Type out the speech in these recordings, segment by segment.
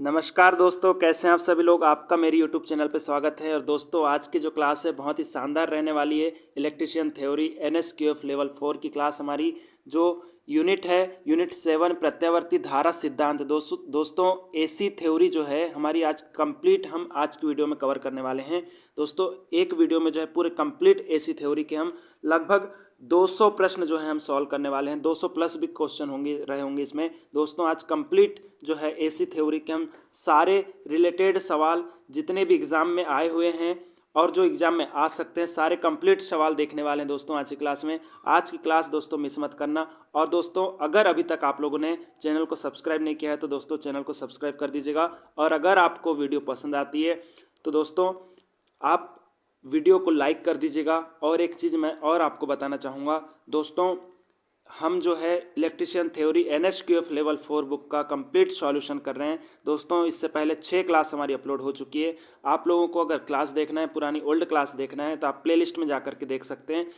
नमस्कार दोस्तों, कैसे हैं आप सभी लोग। आपका मेरी यूट्यूब चैनल पे स्वागत है। और दोस्तों, आज की जो क्लास है बहुत ही शानदार रहने वाली है। इलेक्ट्रीशियन थ्योरी NSQF लेवल 4 की क्लास हमारी जो यूनिट है, यूनिट 7 प्रत्यावर्ती धारा सिद्धांत। दोस्तों AC थ्योरी जो है हमारी आज कंप्लीट हम आज की वीडियो में कवर करने वाले हैं। दोस्तों एक वीडियो में जो है पूरे कंप्लीट AC थ्योरी के हम लगभग 200 प्रश्न जो है हम सॉल्व करने वाले हैं। 200 प्लस भी क्वेश्चन रहे होंगे इसमें। दोस्तों आज कंप्लीट जो है AC थ्योरी के हम सारे रिलेटेड सवाल जितने भी एग्ज़ाम में आए हुए हैं और जो एग्ज़ाम में आ सकते हैं सारे कंप्लीट सवाल देखने वाले हैं दोस्तों आज की क्लास में। आज की क्लास दोस्तों मिस मत करना। और दोस्तों अगर अभी तक आप लोगों ने चैनल को सब्सक्राइब नहीं किया है तो दोस्तों चैनल को सब्सक्राइब कर दीजिएगा। और अगर आपको वीडियो पसंद आती है तो दोस्तों आप वीडियो को लाइक कर दीजिएगा। और एक चीज़ मैं और आपको बताना चाहूँगा दोस्तों, हम जो है electrician theory NSQF level 4 book का कंप्लीट सॉल्यूशन कर रहे हैं दोस्तों। इससे पहले 6 क्लास हमारी अपलोड हो चुकी है। आप लोगों को अगर क्लास देखना है, पुरानी ओल्ड क्लास देखना है तो आप प्लेलिस्ट में जा कर के देख सकते हैं।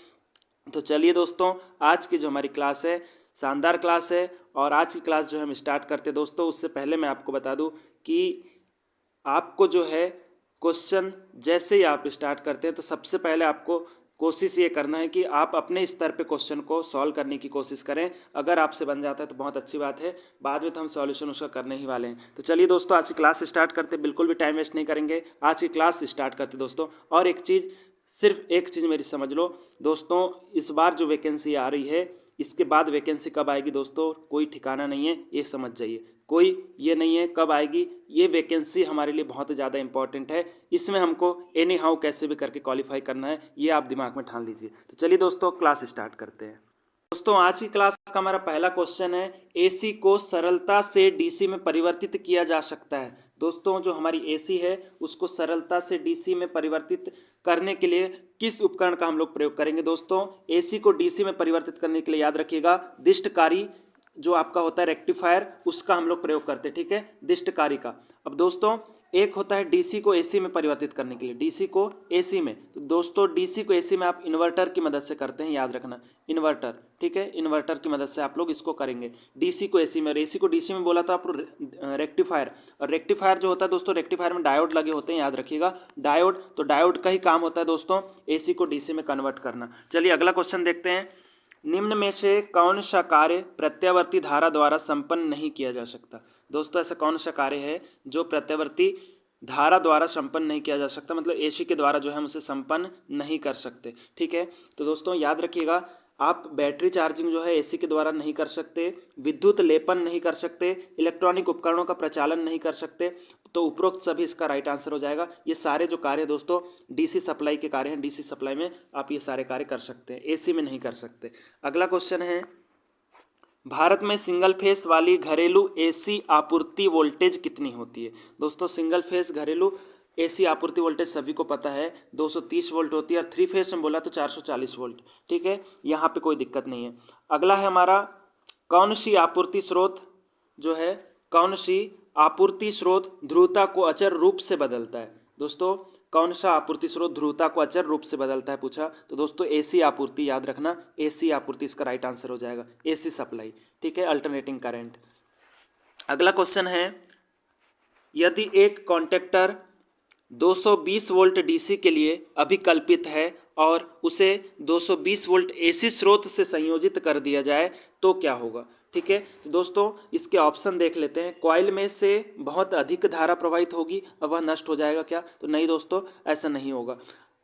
तो चलिए दोस्तों, आज की जो हमारी क्लास है शानदार क्लास है। और आज की क्लास जो है हम स्टार्ट करते हैं दोस्तों। उससे पहले मैं आपको बता दूं कि आपको जो है क्वेश्चन जैसे ही आप स्टार्ट करते हैं तो सबसे पहले आपको कोशिश ये करना है कि आप अपने स्तर पे क्वेश्चन को सॉल्व करने की कोशिश करें। अगर आपसे बन जाता है तो बहुत अच्छी बात है, बाद में तो हम सॉल्यूशन उसका करने ही वाले हैं। तो चलिए दोस्तों आज की क्लास स्टार्ट करते हैं, बिल्कुल भी टाइम वेस्ट नहीं करेंगे। आज की क्लास स्टार्ट करते दोस्तों। और एक चीज़, सिर्फ एक चीज़ मेरी समझ लो दोस्तों, इस बार जो वैकेंसी आ रही है इसके बाद वैकेंसी कब आएगी दोस्तों कोई ठिकाना नहीं है, ये समझ जाइए। कोई ये नहीं है कब आएगी, ये वैकेंसी हमारे लिए बहुत ज़्यादा इंपॉर्टेंट है। इसमें हमको एनी हाउ कैसे भी करके क्वालिफाई करना है, ये आप दिमाग में ठान लीजिए। तो चलिए दोस्तों क्लास स्टार्ट करते हैं। दोस्तों आज की क्लास का हमारा पहला क्वेश्चन है, AC को सरलता से DC में परिवर्तित किया जा सकता है। दोस्तों जो हमारी AC है उसको सरलता से DC में परिवर्तित करने के लिए किस उपकरण का हम लोग प्रयोग करेंगे। दोस्तों AC को DC में परिवर्तित करने के लिए याद रखिएगा दिष्टकारी जो आपका होता है रेक्टिफायर, उसका हम लोग प्रयोग करते हैं, ठीक है, दिष्टकारी का। अब दोस्तों एक होता है DC को AC में परिवर्तित करने के लिए, DC को AC में। तो दोस्तों DC को AC में आप इन्वर्टर की मदद से करते हैं, याद रखना इन्वर्टर, ठीक है, इन्वर्टर की मदद से आप लोग इसको करेंगे DC को AC में। और AC को DC में बोला था आप रेक्टिफायर। और रेक्टिफायर जो होता है दोस्तों, रेक्टिफायर में डायोड लगे होते हैं, याद रखिएगा डायोड। तो डायोड का ही काम होता है दोस्तों AC को DC में कन्वर्ट करना। चलिए अगला क्वेश्चन देखते हैं। निम्न में से कौन सा कार्य प्रत्यावर्ती धारा द्वारा संपन्न नहीं किया जा सकता। दोस्तों ऐसा कौन सा कार्य है जो प्रत्यावर्ती धारा द्वारा संपन्न नहीं किया जा सकता, मतलब AC के द्वारा जो है हम उसे संपन्न नहीं कर सकते, ठीक है। तो दोस्तों याद रखिएगा, आप बैटरी चार्जिंग जो है AC के द्वारा नहीं कर सकते, विद्युत लेपन नहीं कर सकते, इलेक्ट्रॉनिक उपकरणों का प्रचालन नहीं कर सकते। तो उपरोक्त सभी इसका राइट आंसर हो जाएगा। ये सारे जो कार्य दोस्तों DC सप्लाई के कार्य हैं, DC सप्लाई में आप ये सारे कार्य कर सकते हैं, AC में नहीं कर सकते। अगला क्वेश्चन है, भारत में सिंगल फेस वाली घरेलू AC आपूर्ति वोल्टेज कितनी होती है। दोस्तों सिंगल फेस घरेलू AC आपूर्ति वोल्टेज सभी को पता है 230 वोल्ट होती है। और 3 फेस में बोला तो 440 वोल्ट, ठीक है, यहाँ पे कोई दिक्कत नहीं है। अगला है हमारा, कौन सी आपूर्ति स्रोत जो है, कौन सी आपूर्ति स्रोत ध्रुवता को अचर रूप से बदलता है। दोस्तों कौन सा आपूर्ति स्रोत ध्रुवता को अचर रूप से बदलता है पूछा, तो दोस्तों AC आपूर्ति, याद रखना AC आपूर्ति इसका राइट आंसर हो जाएगा, AC सप्लाई, ठीक है, अल्टरनेटिंग करंट। अगला क्वेश्चन है, यदि एक कॉन्टेक्टर 220 वोल्ट DC के लिए अभिकल्पित है और उसे 220 वोल्ट AC स्रोत से संयोजित कर दिया जाए तो क्या होगा, ठीक है। तो दोस्तों इसके ऑप्शन देख लेते हैं। कॉइल में से बहुत अधिक धारा प्रवाहित होगी और वह नष्ट हो जाएगा क्या, तो नहीं दोस्तों ऐसा नहीं होगा।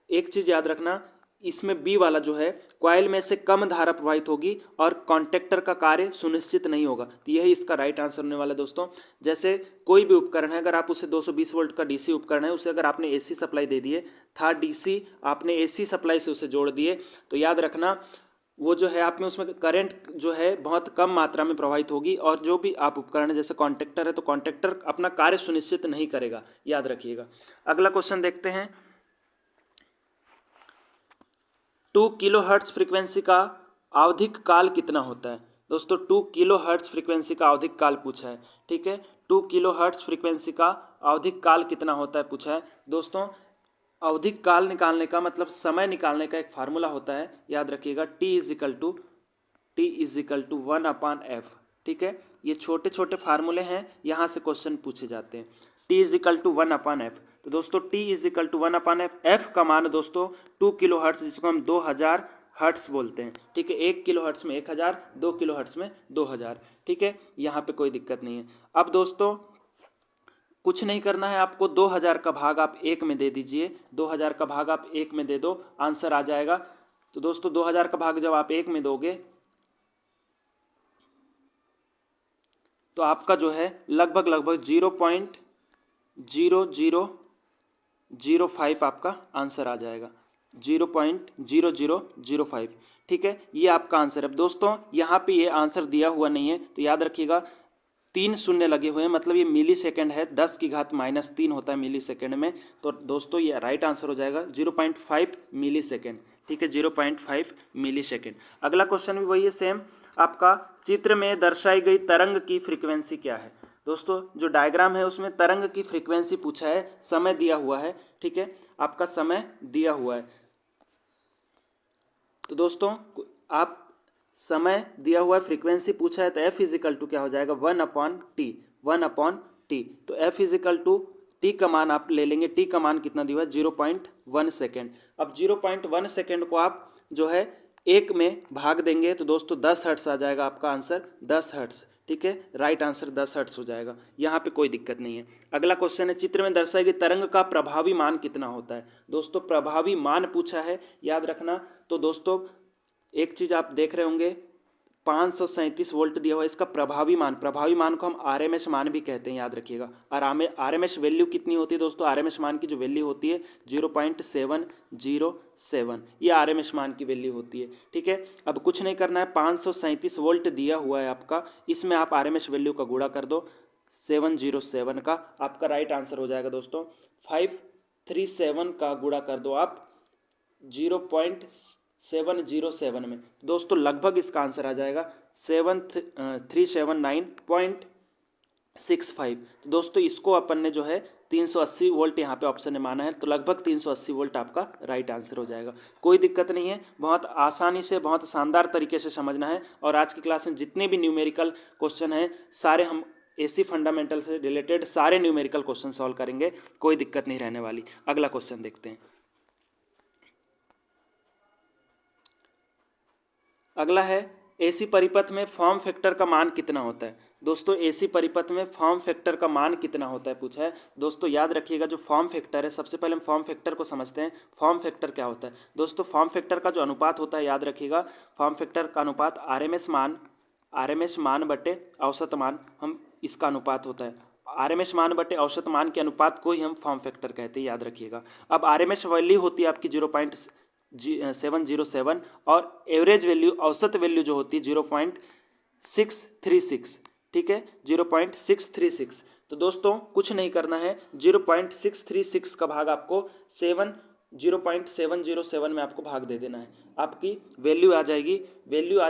एक चीज़ याद रखना, इसमें बी वाला जो है, कॉइल में से कम धारा प्रवाहित होगी और कॉन्टेक्टर का कार्य सुनिश्चित नहीं होगा, तो यही इसका राइट आंसर होने वाला है दोस्तों। जैसे कोई भी उपकरण है, अगर आप उसे 220 वोल्ट का DC उपकरण है, उसे अगर आपने AC सप्लाई दे दिए था, DC आपने AC सप्लाई से उसे जोड़ दिए, तो याद रखना वो जो है आप में उसमें करंट जो है बहुत कम मात्रा में प्रवाहित होगी। और जो भी आप उपकरण है जैसे कॉन्टेक्टर है, तो कॉन्टेक्टर अपना कार्य सुनिश्चित नहीं करेगा, याद रखिएगा। अगला क्वेश्चन देखते हैं, 2 किलोहर्ट्ज फ्रीक्वेंसी का आवधिक काल कितना होता है। दोस्तों 2 किलोहर्ट्ज फ्रीक्वेंसी का आवधिक काल पूछा है, ठीक है, 2 किलोहर्ट्ज फ्रीक्वेंसी का आवधिक काल कितना होता है पूछा है। दोस्तों आवधिक काल निकालने का मतलब समय निकालने का एक फार्मूला होता है, याद रखिएगा, T is equal to 1/f, ठीक है, ये छोटे छोटे फार्मूले हैं, यहाँ से क्वेश्चन पूछे जाते हैं। T is equal to 1/f। तो दोस्तों T is equal to 1/f। F का मान दोस्तों 2 किलो हर्ट्स, जिसको हम 2000 हर्ट्स बोलते हैं। ठीक है, 1 किलो हर्ट्स में 1000, 2 किलो हर्ट्स में 2000। ठीक है, यहाँ पे कोई दिक्कत नहीं है। अब दोस्तों कुछ नहीं करना है आपको, 2000 का भाग आप 1 में दे दीजिए। 2000 का भाग आप 1 में दे दो, आंसर आ जाएगा। तो दोस्तों 2000 का भाग जब आप 1 में दोगे तो आपका जो है लगभग 0.0005 आपका आंसर आ जाएगा, 0.0005। ठीक है, ये आपका आंसर है। दोस्तों यहाँ पे ये आंसर दिया हुआ नहीं है, तो याद रखिएगा 3 शून्य लगे हुए हैं, मतलब ये मिली सेकेंड है, 10 की घात -3 होता है मिली सेकेंड में। तो दोस्तों ये राइट आंसर हो जाएगा 0.5 मिली सेकेंड। ठीक है, 0.5 मिली सेकेंड। अगला क्वेश्चन भी वही है सेम आपका, चित्र में दर्शाई गई तरंग की फ्रीक्वेंसी क्या है। दोस्तों जो डायग्राम है उसमें तरंग की फ्रीक्वेंसी पूछा है, समय दिया हुआ है। ठीक है, आपका समय दिया हुआ है। तो दोस्तों आप समय दिया हुआ है, फ्रीक्वेंसी पूछा है, तो एफ इजिकल टू क्या हो जाएगा 1/t। 1/t। तो एफ इजिकल टू टी का मान आप ले लेंगे, टी का मान कितना दिया हुआ है 0.1 सेकेंड। अब 0.1 सेकेंड को आप जो है 1 में भाग देंगे तो दोस्तों 10 हर्ट्स आ जाएगा आपका आंसर, 10 हर्ट्स। ठीक है, राइट आंसर 10 हर्ट्स हो जाएगा, यहाँ पे कोई दिक्कत नहीं है। अगला क्वेश्चन है, चित्र में दर्शाई गई तरंग का प्रभावी मान कितना होता है। दोस्तों प्रभावी मान पूछा है, याद रखना। तो दोस्तों एक चीज आप देख रहे होंगे, 537 वोल्ट दिया हुआ है, इसका प्रभावी मान को हम आरएमएस मान भी कहते हैं, याद रखिएगा। और आरएमएस वैल्यू कितनी होती है दोस्तों, आरएमएस मान की जो वैल्यू होती है 0.707, ये आरएमएस मान की वैल्यू होती है। ठीक है, अब कुछ नहीं करना है, 537 वोल्ट दिया हुआ है आपका, इसमें आप आरएमएस वैल्यू का गुणा कर दो 707 का, आपका राइट आंसर हो जाएगा दोस्तों। 537 का गुणा कर दो आप 0.707 में, दोस्तों लगभग इसका आंसर आ जाएगा 379.65। तो दोस्तों इसको अपन ने जो है 380 वोल्ट यहाँ पे ऑप्शन ने माना है, तो लगभग 380 वोल्ट आपका राइट आंसर हो जाएगा। कोई दिक्कत नहीं है, बहुत आसानी से बहुत शानदार तरीके से समझना है। और आज की क्लास में जितने भी न्यूमेरिकल क्वेश्चन हैं सारे हम एसी फंडामेंटल से रिलेटेड सारे न्यूमेरिकल क्वेश्चन सॉल्व करेंगे, कोई दिक्कत नहीं रहने वाली। अगला क्वेश्चन देखते हैं। अगला है, एसी परिपथ में फॉर्म फैक्टर का मान कितना होता है। दोस्तों एसी परिपथ में फॉर्म फैक्टर का मान कितना होता है पूछा है। दोस्तों याद रखिएगा जो फॉर्म फैक्टर है, सबसे पहले हम फॉर्म फैक्टर को समझते हैं। फॉर्म फैक्टर क्या होता है दोस्तों, फॉर्म फैक्टर का जो अनुपात होता है, याद रखिएगा फॉर्म फैक्टर का अनुपात आरएमएस मान बटे औसत मान, हम इसका अनुपात होता है। आरएमएस मान बटे औसत मान के अनुपात को ही हम फॉर्म फैक्टर कहते हैं, याद रखिएगा। अब आरएमएस वैल्यू होती है आपकी 0.707 और एवरेज वैल्यू औसत वैल्यू जो होती है 0.636। ठीक है, 0.636। तो दोस्तों कुछ नहीं करना है, 0.636 का भाग आपको 0.707 में आपको भाग दे देना है, आपकी वैल्यू आ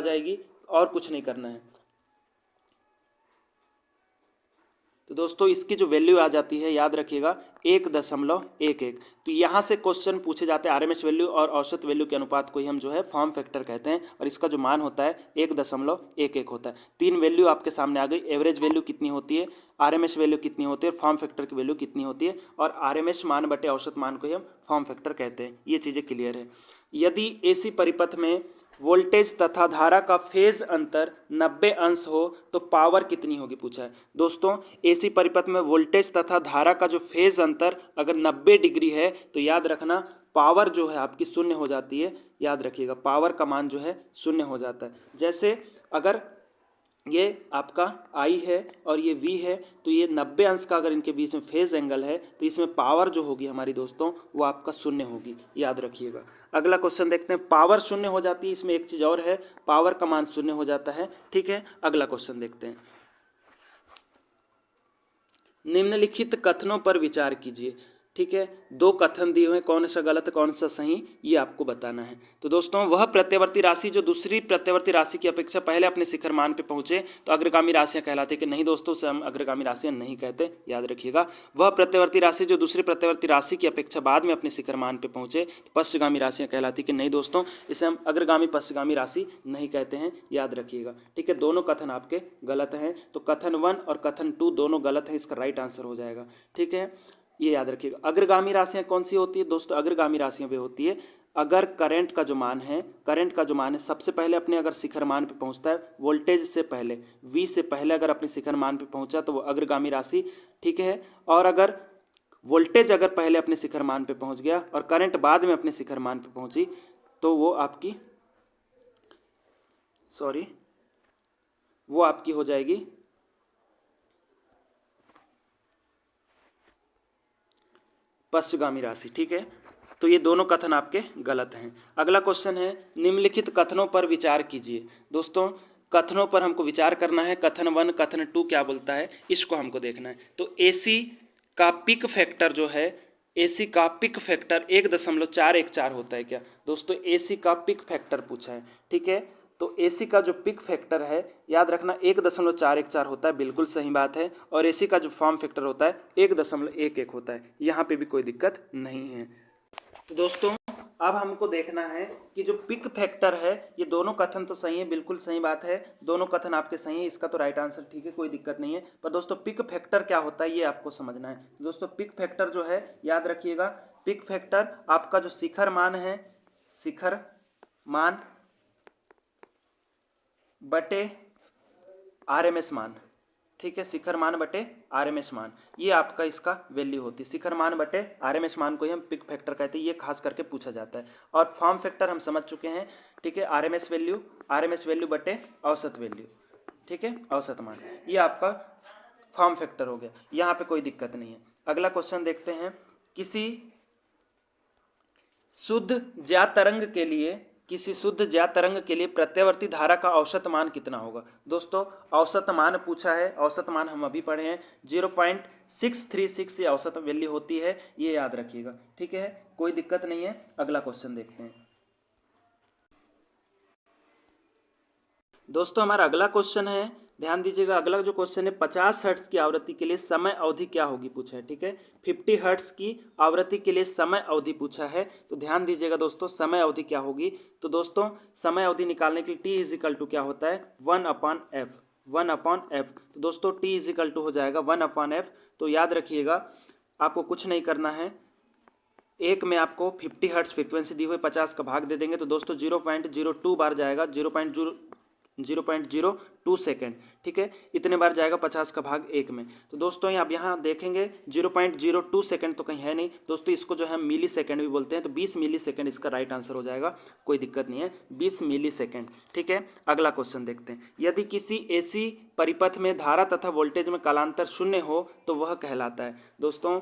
जाएगी और कुछ नहीं करना है। तो दोस्तों इसकी जो वैल्यू आ जाती है, याद रखिएगा 1.11। तो यहाँ से क्वेश्चन पूछे जाते हैं आरएमएस वैल्यू और औसत वैल्यू के अनुपात को ही हम जो है फॉर्म फैक्टर कहते हैं, और इसका जो मान होता है 1.11 होता है। 3 वैल्यू आपके सामने आ गई, एवरेज वैल्यू कितनी होती है, आरएमएस वैल्यू कितनी होती है, फॉर्म फैक्टर की वैल्यू कितनी होती है, और आरएमएस मान बटे औसत मान को ही हम फॉर्म फैक्टर कहते हैं। ये चीज़ें क्लियर है। यदि एसी परिपथ में वोल्टेज तथा धारा का फेज अंतर 90 अंश हो तो पावर कितनी होगी पूछा है। दोस्तों एसी परिपथ में वोल्टेज तथा धारा का जो फेज अंतर अगर 90 डिग्री है तो याद रखना पावर जो है आपकी शून्य हो जाती है, याद रखिएगा पावर का मान जो है शून्य हो जाता है। जैसे अगर ये आपका I है और ये V है, तो ये 90 अंश का अगर इनके बीच में फेज एंगल है तो इसमें पावर जो होगी हमारी दोस्तों वो आपका शून्य होगी, याद रखिएगा। अगला क्वेश्चन देखते हैं, पावर शून्य हो जाती है, इसमें एक चीज़ और है, पावर का मान शून्य हो जाता है। ठीक है, अगला क्वेश्चन देखते हैं। निम्नलिखित कथनों पर विचार कीजिए। ठीक है, दो कथन दिए हुए हैं, कौन सा गलत कौन सा सही ये आपको बताना है। तो दोस्तों वह प्रत्यवर्ती राशि जो दूसरी प्रत्यवर्ती राशि की अपेक्षा पहले अपने शिखर मान पे पहुंचे तो अग्रगामी राशियां कहलाती है कि नहीं दोस्तों, उसे हम अग्रगामी राशियां नहीं कहते, याद रखिएगा। वह प्रत्यवर्ती राशि जो दूसरी प्रत्यवर्ती राशि की अपेक्षा बाद में अपने शिखर मान पे पहुंचे तो पश्चगामी राशियां कहलाती कि नहीं दोस्तों, इसे हम अग्रगामी पश्चगामी राशि नहीं कहते हैं, याद रखिएगा। ठीक है, दोनों कथन आपके गलत हैं, तो कथन 1 और कथन 2 दोनों गलत है, इसका राइट आंसर हो जाएगा। ठीक है, ये याद रखिएगा। अग्रगामी राशियां कौन सी होती है दोस्तों? अग्रगामी राशियां वे होती है अगर करंट का जो मान है सबसे पहले अपने अगर शिखर मान पे पहुंचता है, वोल्टेज से पहले, V से पहले अगर अपने शिखर मान पे पहुंचा तो वो अग्रगामी राशि। ठीक है, और अगर वोल्टेज अगर पहले अपने शिखर मान पे पहुंच गया और करंट बाद में अपने शिखर मान पे पहुंची तो वो आपकी हो जाएगी पश्चगामी राशि। ठीक है, तो ये दोनों कथन आपके गलत हैं। अगला क्वेश्चन है, निम्नलिखित कथनों पर विचार कीजिए। दोस्तों कथनों पर हमको विचार करना है। कथन 1 कथन 2 क्या बोलता है इसको हमको देखना है। तो AC का पिक फैक्टर जो है, AC का पिक फैक्टर 1.414 होता है क्या दोस्तों? AC का पिक फैक्टर पूछा है। ठीक है, तो AC का जो पिक फैक्टर है याद रखना 1.414 होता है, बिल्कुल सही बात है। और AC का जो फॉर्म फैक्टर होता है 1.11 होता है, यहाँ पे भी कोई दिक्कत नहीं है। तो दोस्तों अब हमको देखना है कि जो पिक फैक्टर है, ये दोनों कथन तो सही है, बिल्कुल सही बात है, दोनों कथन आपके सही है, इसका तो राइट आंसर ठीक है, कोई दिक्कत नहीं है। पर दोस्तों पिक फैक्टर क्या होता है ये आपको समझना है। दोस्तों पिक फैक्टर जो है याद रखिएगा, पिक फैक्टर आपका जो शिखर मान है, शिखर मान बटे RMS मान। ठीक है, शिखर मान बटे RMS मान, ये आपका इसका वैल्यू होती है। शिखर मान बटे RMS मान को ही हम पिक फैक्टर कहते हैं, ये खास करके पूछा जाता है। और फॉर्म फैक्टर हम समझ चुके हैं। ठीक है, RMS वैल्यू बटे औसत वैल्यू। ठीक है, औसत मान, ये आपका फॉर्म फैक्टर हो गया, यहाँ पे कोई दिक्कत नहीं है। अगला क्वेश्चन देखते हैं, किसी शुद्ध ज्या तरंग के लिए प्रत्यावर्ती धारा का औसत मान कितना होगा? दोस्तों औसत मान पूछा है, औसत मान हम अभी पढ़े हैं 0.636 ये औसत वैल्यू होती है, ये याद रखिएगा। ठीक है, कोई दिक्कत नहीं है। अगला क्वेश्चन देखते हैं। दोस्तों हमारा अगला क्वेश्चन है, ध्यान दीजिएगा, अगला जो क्वेश्चन है 50 हर्ट्ज की आवृत्ति के लिए समय अवधि क्या होगी पूछा है। ठीक है, 50 हर्ट्ज की आवृत्ति के लिए समय अवधि पूछा है, तो ध्यान दीजिएगा दोस्तों समय अवधि क्या होगी। तो दोस्तों समय अवधि निकालने के लिए T इज इक्वल टू क्या होता है 1/f। तो दोस्तों T इज इक्वल टू हो जाएगा 1/f। तो याद रखिएगा आपको कुछ नहीं करना है, एक में आपको 50 हर्ट्ज फ्रीक्वेंसी दी हुई 50 का भाग दे देंगे तो दोस्तों 0.02 बार जाएगा, 0.02 सेकेंड। ठीक है, इतने बार जाएगा 50 का भाग 1 में। तो दोस्तों आप यहाँ देखेंगे 0.02 सेकेंड तो कहीं है नहीं दोस्तों, इसको जो है मिली सेकेंड भी बोलते हैं, तो 20 मिली सेकेंड इसका राइट आंसर हो जाएगा, कोई दिक्कत नहीं है, 20 मिली सेकेंड। ठीक है, अगला क्वेश्चन देखते हैं। यदि किसी AC परिपथ में धारा तथा वोल्टेज में कालांतर शून्य हो तो वह कहलाता है। दोस्तों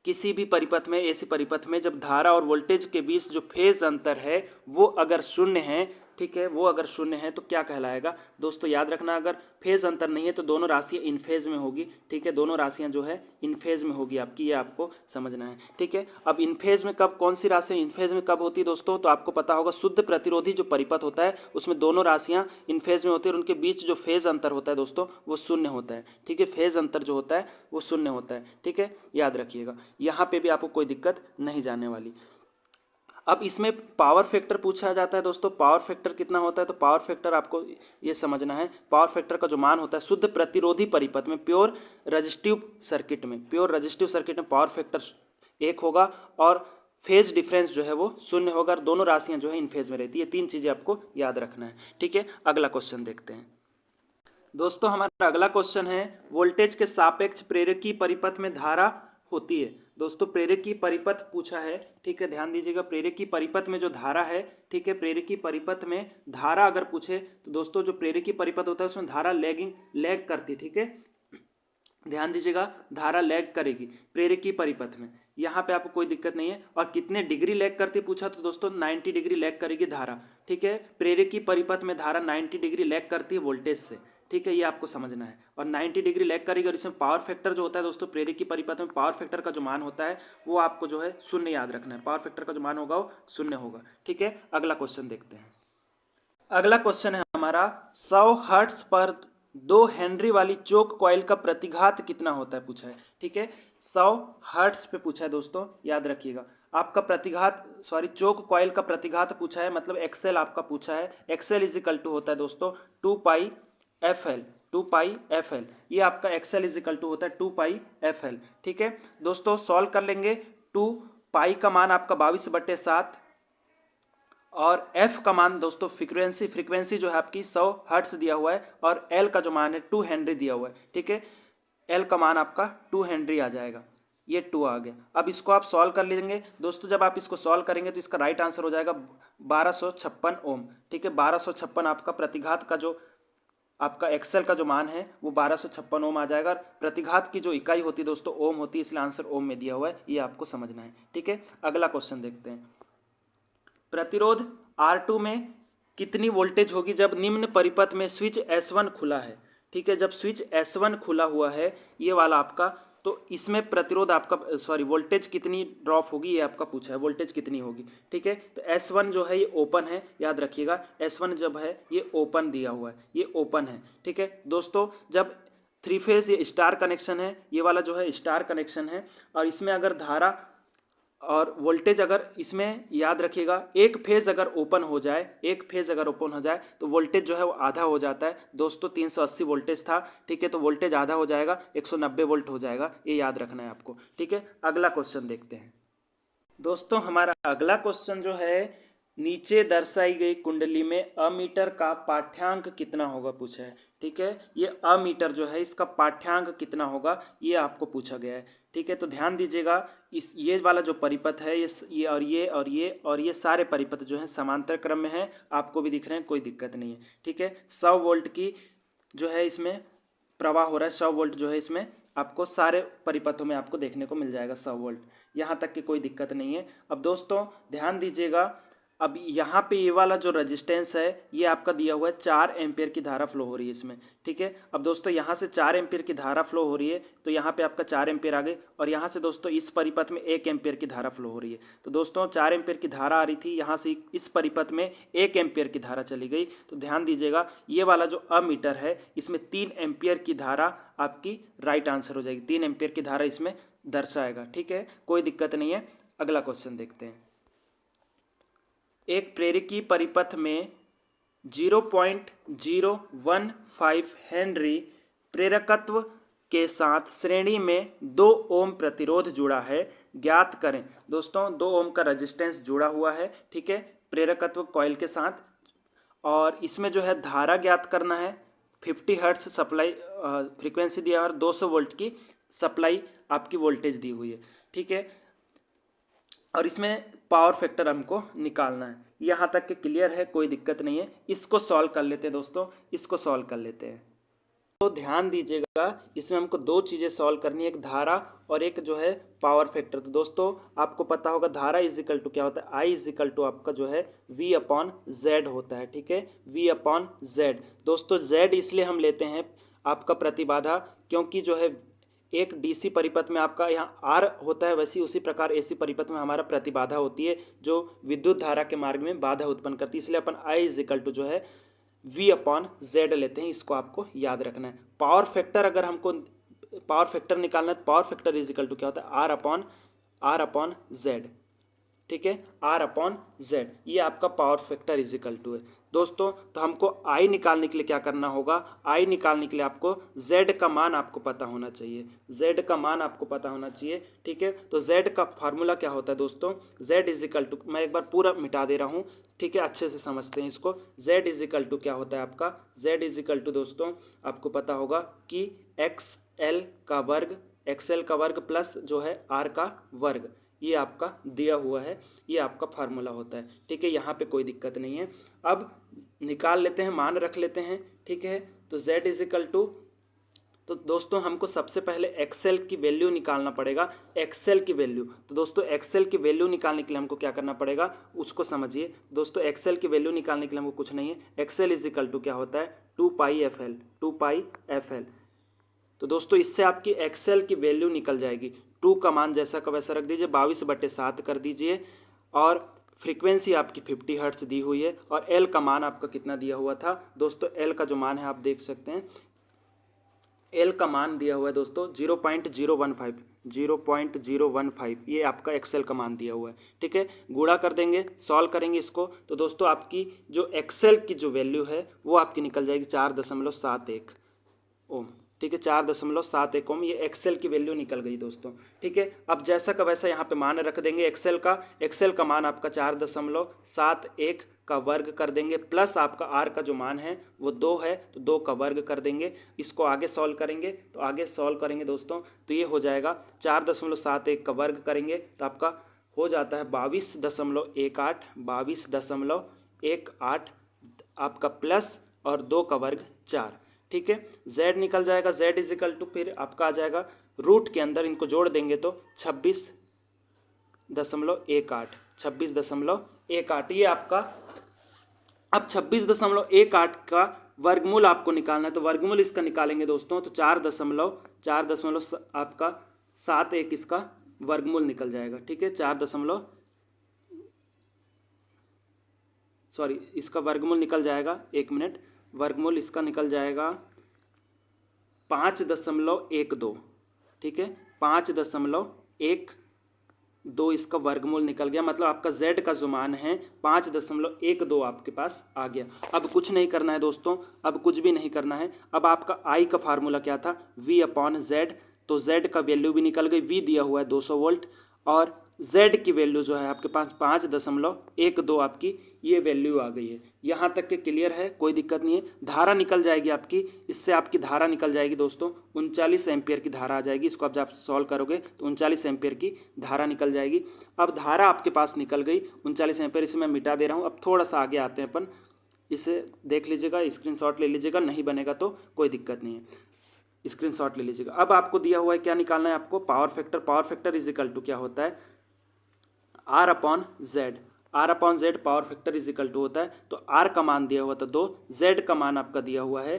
किसी भी परिपथ में, AC परिपथ में जब धारा और वोल्टेज के बीच जो फेज अंतर है वो अगर शून्य है, ठीक है, वो अगर शून्य है तो क्या कहलाएगा? दोस्तों याद रखना अगर फेज अंतर नहीं है तो दोनों राशियां इन फेज में होगी। ठीक है, दोनों राशियां जो है इन फेज में होगी आपकी, ये आपको समझना है। ठीक है, अब इन फेज में कब, कौन सी राशियां इन फेज में कब होती है दोस्तों? तो आपको पता होगा शुद्ध प्रतिरोधी जो परिपथ होता है उसमें दोनों राशियां इन फेज में होती है और उनके बीच जो फेज अंतर होता है दोस्तों वो शून्य होता है। ठीक है, फेज अंतर जो होता है वो शून्य होता है। ठीक है, याद रखिएगा, यहाँ पे भी आपको कोई दिक्कत नहीं जाने वाली। अब इसमें पावर फैक्टर पूछा जाता है दोस्तों, पावर फैक्टर कितना होता है? तो पावर फैक्टर आपको ये समझना है, पावर फैक्टर का जो मान होता है शुद्ध प्रतिरोधी परिपथ में, प्योर रजिस्टिव सर्किट में पावर फैक्टर 1 होगा और फेज डिफरेंस जो है वो शून्य होगा और दोनों राशियां जो है इन फेज में रहती है। 3 चीज़ें आपको याद रखना है। ठीक है, अगला क्वेश्चन देखते हैं। दोस्तों हमारा अगला क्वेश्चन है, वोल्टेज के सापेक्ष प्रेरकी परिपथ में धारा होती है। दोस्तों प्रेरकी परिपथ पूछा है। ठीक है, ध्यान दीजिएगा, प्रेरकी परिपथ में जो धारा है, ठीक है, प्रेरकी परिपथ में धारा अगर पूछे तो दोस्तों जो प्रेरकी परिपथ होता है उसमें धारा लैग करती। ठीक है, ध्यान दीजिएगा, धारा लैग करेगी प्रेरकी परिपथ में, यहाँ पे आपको कोई दिक्कत नहीं है। और कितने डिग्री लैग करती पूछा तो दोस्तों 90 डिग्री लैग करेगी धारा। ठीक है, प्रेरकी परिपथ में धारा 90 डिग्री लैग करती है वोल्टेज से। ठीक है, ये आपको समझना है। और 90 डिग्री लैग करेगी और इसमें पावर फैक्टर जो होता है दोस्तों प्रेरक की परिपथ में पावर फैक्टर का जो मान होता है वो आपको जो है शून्य याद रखना है, पावर फैक्टर का जो मान होगा वो शून्य होगा। ठीक है, अगला क्वेश्चन देखते हैं। अगला क्वेश्चन है हमारा 100 हर्ट्ज पर 2 हेनरी वाली चोक कॉइल का प्रतिघात कितना होता है पूछा है। ठीक है, 100 हर्ट्ज पे पूछा है दोस्तों, याद रखिएगा। आपका प्रतिघात चोक कॉइल का प्रतिघात पूछा है, मतलब एक्सेल आपका पूछा है। एक्सेल इज इक्वल टू होता है दोस्तों 2 पाई एफ एल, 2 पाई एफ एल, ये आपका एक्सेल इज इक्वल टू होता है 2 पाई एफ एल। ठीक है दोस्तों, सॉल्व कर लेंगे। 2 पाई का मान आपका 22/7 और f का मान दोस्तों फ्रीक्वेंसी जो है आपकी 100 हर्ट्ज दिया हुआ है और l का जो मान है 2 हेनरी दिया हुआ है। ठीक है, l का मान आपका 2 हेनरी आ जाएगा, ये 2 आ गया। अब इसको आप सॉल्व कर लेंगे दोस्तों। जब आप इसको सॉल्व करेंगे तो इसका राइट आंसर हो जाएगा 1256 ओम। ठीक है, 1256 आपका प्रतिघात का जो आपका एक्सेल का जो मान है वो 1256 ओम आ जाएगा। प्रतिघात की जो इकाई होती है दोस्तों ओम होती है, इसलिए आंसर ओम में दिया हुआ है, ये आपको समझना है। ठीक है, अगला क्वेश्चन देखते हैं। प्रतिरोध R2 में कितनी वोल्टेज होगी जब निम्न परिपथ में स्विच S1 खुला है। ठीक है, जब स्विच S1 खुला हुआ है ये वाला आपका, तो इसमें प्रतिरोध आपका वोल्टेज कितनी ड्रॉप होगी ये आपका पूछा है, वोल्टेज कितनी होगी। ठीक है, तो S1 जो है ये ओपन है, याद रखिएगा S1 जब है ये ओपन दिया हुआ है, ये ओपन है। ठीक है दोस्तों, जब 3 फेज ये स्टार कनेक्शन है, ये वाला जो है स्टार कनेक्शन है, और इसमें अगर धारा और वोल्टेज अगर इसमें याद रखिएगा एक फेज अगर ओपन हो जाए, एक फेज अगर ओपन हो जाए तो वोल्टेज जो है वो आधा हो जाता है दोस्तों। 380 वोल्टेज था, ठीक है, तो वोल्टेज आधा हो जाएगा, 190 वोल्ट हो जाएगा, ये याद रखना है आपको। ठीक है, अगला क्वेश्चन देखते हैं दोस्तों। हमारा अगला क्वेश्चन जो है नीचे दर्शाई गई कुंडली में अमीटर का पाठ्यांक कितना होगा पूछा है। ठीक है, ये अमीटर जो है इसका पाठ्यांक कितना होगा ये आपको पूछा गया है। ठीक है, तो ध्यान दीजिएगा, इस ये वाला जो परिपथ है ये और ये और ये और ये सारे परिपथ जो हैं समांतर क्रम में हैं, आपको भी दिख रहे हैं, कोई दिक्कत नहीं है। ठीक है, 100 वोल्ट की जो है इसमें प्रवाह हो रहा है, 100 वोल्ट जो है इसमें आपको सारे परिपथों में आपको देखने को मिल जाएगा 100 वोल्ट, यहाँ तक की कोई दिक्कत नहीं है। अब दोस्तों ध्यान दीजिएगा, अब यहाँ पे ये वाला जो रेजिस्टेंस है ये आपका दिया हुआ है 4 एम्पियर की धारा फ्लो हो रही है इसमें। ठीक है, अब दोस्तों यहाँ से 4 एम्पियर की धारा फ्लो हो रही है, तो यहाँ पे आपका 4 एम्पियर आ गए, और यहाँ से दोस्तों इस परिपथ में 1 एम्पियर की धारा फ्लो हो रही है। तो दोस्तों 4 एम्पियर की धारा आ रही थी, यहाँ से इस परिपथ में 1 एम्पियर की धारा चली गई। तो ध्यान दीजिएगा ये वाला जो अमीटर है इसमें 3 एम्पियर की धारा आपकी राइट आंसर हो जाएगी, 3 एम्पियर की धारा इसमें दर्शाएगा। ठीक है, कोई दिक्कत नहीं है। अगला क्वेश्चन देखते हैं। एक प्रेरकी परिपथ में 0.015 हेनरी प्रेरकत्व के साथ श्रेणी में 2 ओम प्रतिरोध जुड़ा है, ज्ञात करें। दोस्तों 2 ओम का रेजिस्टेंस जुड़ा हुआ है, ठीक है, प्रेरकत्व कॉइल के साथ, और इसमें जो है धारा ज्ञात करना है। 50 हर्ट्ज सप्लाई फ्रीक्वेंसी दिया है और 200 वोल्ट की सप्लाई आपकी वोल्टेज दी हुई है। ठीक है, और इसमें पावर फैक्टर हमको निकालना है। यहाँ तक कि क्लियर है, कोई दिक्कत नहीं है। इसको सॉल्व कर लेते हैं दोस्तों, इसको सॉल्व कर लेते हैं। तो ध्यान दीजिएगा, इसमें हमको 2 चीज़ें सॉल्व करनी है, एक धारा और एक जो है पावर फैक्टर। तो दोस्तों आपको पता होगा धारा इज इक्वल टू क्या होता है, आई इज इक्वल टू आपका जो है V/Z होता है। ठीक है, V/Z। दोस्तों Z इसलिए हम लेते हैं आपका प्रतिबाधा, क्योंकि जो है एक डीसी परिपथ में आपका यहाँ आर होता है, वैसी उसी प्रकार एसी परिपथ में हमारा प्रतिबाधा होती है जो विद्युत धारा के मार्ग में बाधा उत्पन्न करती है। इसलिए अपन आई इज इक्वल टू जो है V/Z लेते हैं, इसको आपको याद रखना है। पावर फैक्टर अगर हमको पावर फैक्टर निकालना है, power factor is equal to क्या होता है, R/Z। ठीक है, R/Z, ये आपका power factor is equal to है दोस्तों। तो हमको आई निकालने के लिए क्या करना होगा, आई निकालने के लिए आपको Z का मान आपको पता होना चाहिए, Z का मान आपको पता होना चाहिए। ठीक है, तो Z का फार्मूला क्या होता है दोस्तों, Z इज इक्वल टू, मैं एक बार पूरा मिटा दे रहा हूँ, ठीक है, अच्छे से समझते हैं इसको। Z इज इक्वल टू क्या होता है आपका, Z इज इक्वल टू दोस्तों आपको पता होगा कि XL का वर्ग प्लस जो है R का वर्ग, ये आपका दिया हुआ है, ये आपका फार्मूला होता है। ठीक है, यहाँ पे कोई दिक्कत नहीं है। अब निकाल लेते हैं, मान रख लेते हैं। ठीक है, तो Z इज इक्वल टू तो दोस्तों हमको सबसे पहले एक्सेल की वैल्यू निकालना पड़ेगा, एक्सेल की वैल्यू। तो दोस्तों एक्सेल की वैल्यू निकालने के लिए हमको क्या करना पड़ेगा उसको समझिए। दोस्तों एक्सेल की वैल्यू निकालने के लिए हमको कुछ नहीं है, एक्सेल इज इक्वल टू क्या होता है 2πfl, 2πfl। तो दोस्तों इससे आपकी एक्सेल की वैल्यू निकल जाएगी। 2 का मान जैसा का वैसा रख दीजिए, 22/7 कर दीजिए, और फ्रीक्वेंसी आपकी 50 हर्ट्ज दी हुई है, और एल का मान आपका कितना दिया हुआ था दोस्तों, एल का जो मान है आप देख सकते हैं, एल का मान दिया हुआ है दोस्तों 0.015, 0.015 ये आपका एक्सेल का मान दिया हुआ है। ठीक है, गुणा कर देंगे, सॉल्व करेंगे इसको, तो दोस्तों आपकी जो एक्सेल की जो वैल्यू है वो आपकी निकल जाएगी 4.71 ओम। ठीक है, 4.71 ओम, ये एक्सेल की वैल्यू निकल गई दोस्तों। ठीक है, अब जैसा का वैसा यहाँ पे मान रख देंगे एक्सेल का। एक्सेल का मान आपका 4.71 का वर्ग कर देंगे, प्लस आपका आर का जो मान है वो 2 है, तो 2 का वर्ग कर देंगे। इसको आगे सॉल्व करेंगे, तो आगे सॉल्व करेंगे दोस्तों, तो ये हो जाएगा 4.71 का वर्ग करेंगे तो आपका हो जाता है 22.18, 22.18 आपका, प्लस और 2 का वर्ग 4। ठीक है, z निकल जाएगा, z इज इक्वल टू फिर आपका आ जाएगा रूट के अंदर इनको जोड़ देंगे तो 26.18, 26.18 ये आपका। अब 26.18 का वर्गमूल आपको निकालना है, तो वर्गमूल इसका निकालेंगे दोस्तों, तो 4 आपका 71 इसका वर्गमूल निकल जाएगा। ठीक है, इसका वर्गमूल निकल जाएगा, 1 मिनट, वर्गमूल इसका निकल जाएगा 5.12। ठीक है, 5.12 इसका वर्गमूल निकल गया, मतलब आपका z का जो मान है 5.12 आपके पास आ गया। अब कुछ नहीं करना है दोस्तों, अब कुछ भी नहीं करना है। अब आपका I का फार्मूला क्या था, V/Z, तो Z का वैल्यू भी निकल गई, V दिया हुआ है 200 वोल्ट, और Z की वैल्यू जो है आपके पास 5.12 आपकी ये वैल्यू आ गई है। यहाँ तक के क्लियर है, कोई दिक्कत नहीं है। धारा निकल जाएगी आपकी, इससे आपकी धारा निकल जाएगी दोस्तों 39 एम्पियर की धारा आ जाएगी। इसको अब जब सॉल्व करोगे तो 39 एम्पियर की धारा निकल जाएगी। अब धारा आपके पास निकल गई 39 एम्पियर, इसे मैं मिटा दे रहा हूँ। अब थोड़ा सा आगे आते हैं अपन, इसे देख लीजिएगा, स्क्रीनशॉट ले लीजिएगा, नहीं बनेगा तो कोई दिक्कत नहीं है, स्क्रीनशॉट ले लीजिएगा। अब आपको दिया हुआ है क्या निकालना है आपको, power factor. Power factor is equal to क्या होता है R/Z, R/Z power factor is equal to होता है, तो R का मान दिया हुआ था 2, Z का मान आपका दिया हुआ है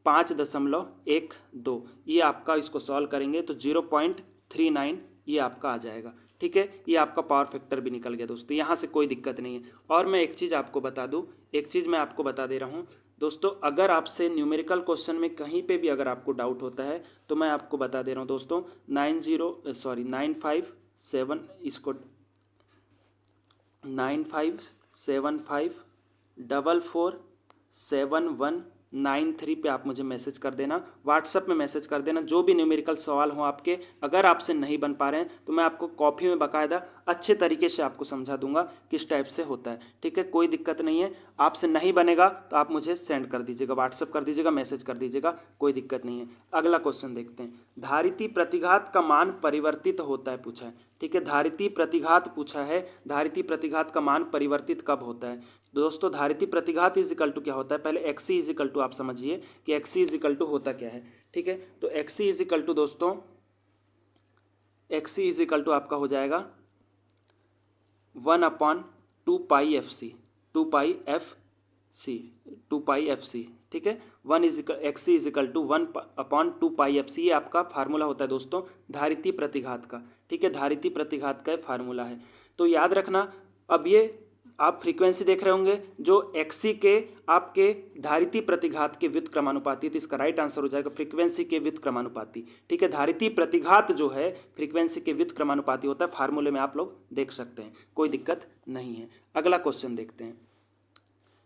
5.12, ये आपका इसको सॉल्व करेंगे तो 0.39 ये आपका आ जाएगा। ठीक है, ये आपका पावर फैक्टर भी निकल गया दोस्तों, यहाँ से कोई दिक्कत नहीं है। और मैं एक चीज़ आपको बता दूँ, एक चीज़ मैं आपको बता दे रहा हूँ दोस्तों, अगर आपसे न्यूमेरिकल क्वेश्चन में कहीं पे भी अगर आपको डाउट होता है तो मैं आपको बता दे रहा हूँ दोस्तों, 957 इसको 9575447193 पे आप मुझे मैसेज कर देना, व्हाट्सएप में मैसेज कर देना। जो भी न्यूमेरिकल सवाल हो आपके, अगर आपसे नहीं बन पा रहे हैं तो मैं आपको कॉपी में बाकायदा अच्छे तरीके से आपको समझा दूंगा किस टाइप से होता है। ठीक है, कोई दिक्कत नहीं है। आपसे नहीं बनेगा तो आप मुझे सेंड कर दीजिएगा, व्हाट्सएप कर दीजिएगा, मैसेज कर दीजिएगा, कोई दिक्कत नहीं है। अगला क्वेश्चन देखते हैं, धारिती प्रतिघात का मान परिवर्तित होता है पूछा है। ठीक है, धारिती प्रतिघात पूछा है, धारिती प्रतिघात का मान परिवर्तित कब होता है दोस्तों। धारिती प्रतिघात इज इक्वल टू क्या होता है, पहले एक्सी इज इक्वल टू आप समझिए कि एक्सी इज इक्वल टू होता क्या है। ठीक है, तो एक्सी इज इक्वल टू दोस्तों, एक्सी इज इक्वल टू आपका हो जाएगा 1/2πfc, 2πfc। ठीक है, XC is equal to 1/2πfc, ये आपका फार्मूला होता है दोस्तों धारिती प्रतिघात का। ठीक है, धारिती प्रतिघात का फार्मूला है, तो याद रखना। अब ये आप फ्रीक्वेंसी देख रहे होंगे जो एक्सी के आपके धारिती प्रतिघात के व्युत्क्रमानुपाती, तो इसका राइट आंसर हो जाएगा फ्रीक्वेंसी के व्युत्क्रमानुपाती। ठीक है, धारिती प्रतिघात जो है फ्रीक्वेंसी के व्युत्क्रमानुपाती होता है, फार्मूले में आप लोग देख सकते हैं, कोई दिक्कत नहीं है। अगला क्वेश्चन देखते हैं,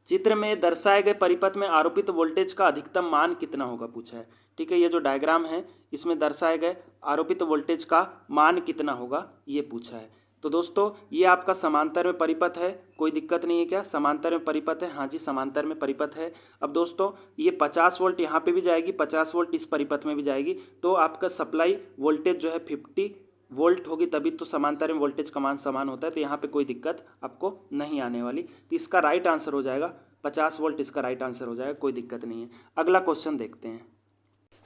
चित्र में दर्शाए गए परिपथ में आरोपित वोल्टेज का अधिकतम मान कितना होगा पूछा है। ठीक है, ये जो डायग्राम है इसमें दर्शाए गए आरोपित वोल्टेज का मान कितना होगा ये पूछा है। तो दोस्तों ये आपका समांतर में परिपथ है, कोई दिक्कत नहीं है क्या, समांतर में परिपथ है, हाँ जी समांतर में परिपथ है। अब दोस्तों ये 50 वोल्ट यहाँ पे भी जाएगी, 50 वोल्ट इस परिपथ में भी जाएगी, तो आपका सप्लाई वोल्टेज जो है 50 वोल्ट होगी, तभी तो समांतर में वोल्टेज का मान समान होता है, तो यहाँ पे कोई दिक्कत आपको नहीं आने वाली। तो इसका राइट आंसर हो जाएगा 50 वोल्ट, इसका राइट आंसर हो जाएगा, कोई दिक्कत नहीं है। अगला क्वेश्चन देखते हैं,